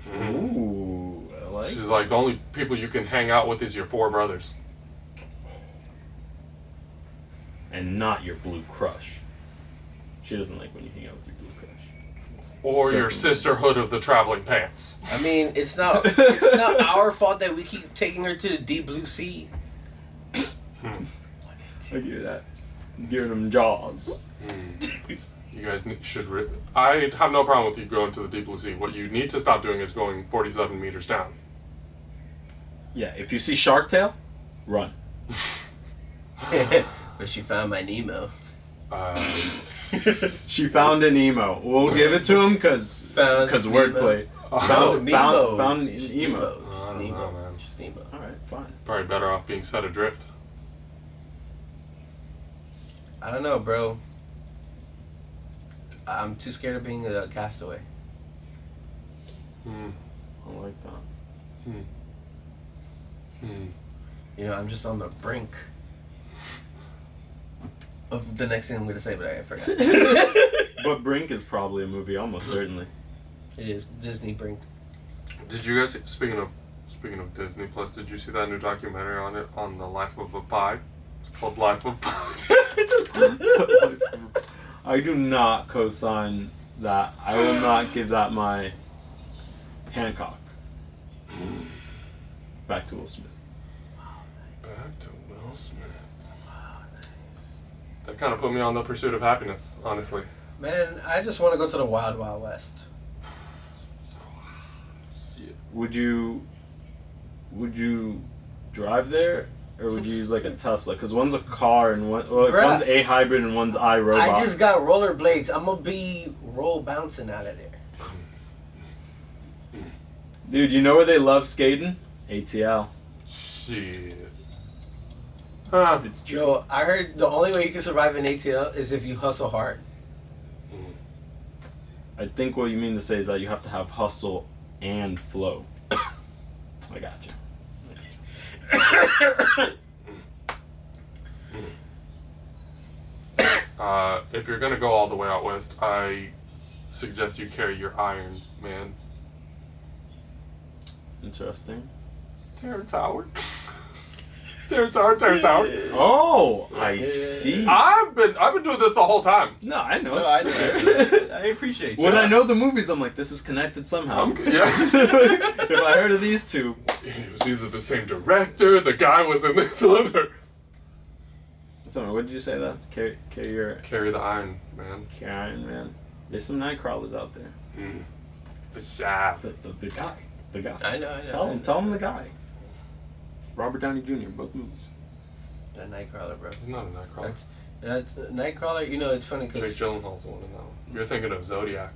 S2: Ooh, I like.
S3: She's like, the only people you can hang out with is your 4 brothers.
S2: And not your blue crush. She doesn't like when you hang out with your blue crush.
S3: Or your
S2: Definitely.
S3: sisterhood of the traveling pants.
S1: I mean, it's not our fault that we keep taking her to the deep blue sea.
S2: I give that. Giving them jaws.
S3: You guys should... I have no problem with you going to the deep blue sea. What you need to stop doing is going 47 meters down.
S2: Yeah, if you see Shark Tale, run.
S1: But she found my Nemo.
S2: She found an emo. We'll give it to him because wordplay. Found an
S1: Just
S2: emo.
S3: I don't know, man.
S1: Just Nemo.
S2: All right, fine.
S3: Probably better off being set adrift.
S1: I don't know, bro. I'm too scared of being a castaway.
S2: I like that.
S1: You know, I'm just on the brink of the next thing I'm gonna say, but I forgot.
S2: But Brink is probably a movie, almost certainly.
S1: It is Disney Brink.
S3: Did you guys, speaking of Disney Plus, did you see that new documentary on it, on the life of a pie? It's called Life of Pi.
S2: I do not co-sign that. I will not give that my Hancock. Back to Will Smith.
S3: Back to Will Smith. That kind of put me on the pursuit of happiness, honestly.
S1: Man, I just want to go to the Wild Wild West.
S2: Would you drive there, or would you use like a Tesla? Because one's a car and one's a hybrid and one's iRobot.
S1: I just got rollerblades. I'm gonna be roll bouncing out of there.
S2: Dude, you know where they love skating? ATL.
S3: Shit. Huh.
S2: It's true.
S1: Yo, I heard the only way you can survive in ATL is if you hustle hard.
S2: I think what you mean to say is that you have to have hustle and flow. I got you.
S3: If you're gonna go all the way out west, I suggest you carry your Iron Man.
S2: Interesting.
S3: Terrence Howard. Terrence Howard.
S2: Oh, I see.
S3: I've been doing this the whole time.
S2: No, I know.
S1: No, I know. I appreciate you.
S2: When I know the movies, I'm like, this is connected somehow.
S3: Yeah.
S2: If I heard of these two.
S3: It was either the same director, the guy was in this one, or...
S2: Tell me, what did you say that? Carry
S3: Carry the Iron Man.
S2: Iron Man. There's some Nightcrawlers out there.
S3: The Shaft.
S2: The guy. The guy.
S1: I know.
S2: Tell him the guy. Robert Downey Jr. Both movies.
S1: That Nightcrawler, bro.
S3: He's not a Nightcrawler.
S1: That's Nightcrawler. You know, it's funny
S3: Jake
S1: because
S3: Gyllenhaal's the one in that one. You're thinking of Zodiac.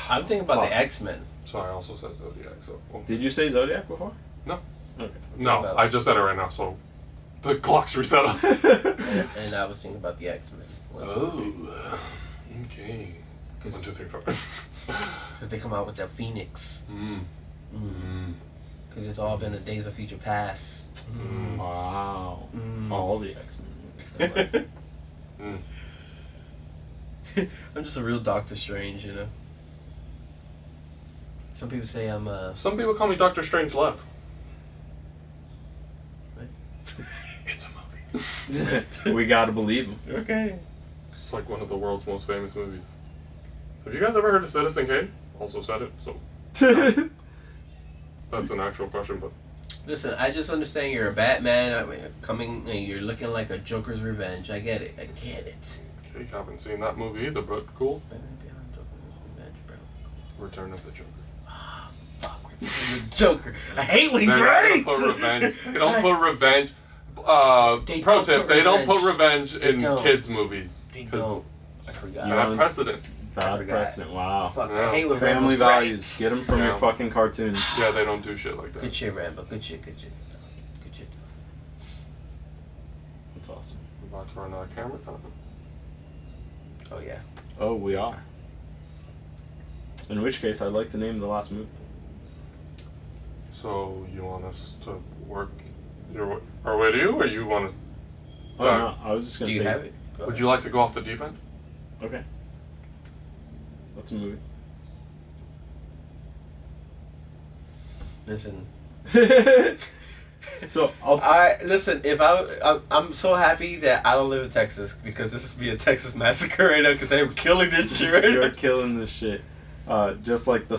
S1: I'm thinking about
S2: Fuck.
S1: the X-Men.
S3: So I also said Zodiac, so... Well,
S2: Did you say Zodiac before?
S3: No.
S2: Okay.
S3: no, I just said it right now, so... The clock's reset up.
S1: And I was thinking about the X-Men.
S3: Okay. 1, 2, 3, 4.
S1: Because they come out with that Phoenix. Because it's all been the Days of Future Past.
S2: Wow. All the X-Men movies.
S1: I'm just a real Doctor Strange, you know. Some people say I'm
S3: Some people call me Doctor Strange Love.
S1: What?
S3: It's a movie.
S2: We gotta believe him.
S1: Okay.
S3: It's like one of the world's most famous movies. Have you guys ever heard of Citizen Kane? Also said it, so that's an actual question, but
S1: Listen, I just understand you're a Batman. I mean, coming and you're looking like a Joker's Revenge. I get it.
S3: Okay, haven't seen that movie either, but cool.
S1: Revenge, bro.
S3: Return of the Joker.
S1: Fuck, Return of the Joker. I hate when he's
S3: They
S1: right.
S3: don't put revenge. They don't put revenge. Pro tip: they don't put revenge in kids' movies.
S1: They don't. I forgot.
S3: Bad precedent.
S2: Bad precedent. Wow.
S1: Fuck,
S3: Yeah.
S1: I hate when
S2: Family
S1: Rambo's
S2: values.
S1: right.
S2: Get them from your fucking cartoons.
S3: Yeah, they don't do shit like that.
S1: Good shit, Rambo. Good shit. Good shit.
S2: That's awesome.
S3: We're about to run out of camera time.
S1: Oh yeah.
S2: Oh, we are. In which case, I'd like to name the last movie.
S3: So you want us to work our way to you, or you want to?
S2: Oh no, I was just
S1: Do
S2: gonna
S1: you
S2: say.
S1: have it? Go
S3: Would
S1: ahead.
S3: you like to go off the deep end?
S2: Okay. What's a movie?
S1: Listen.
S2: So
S1: listen. If I'm so happy that I don't live in Texas because this is be a Texas massacre right now because I'm killing this shit right
S2: You're
S1: now.
S2: killing this shit. Just like the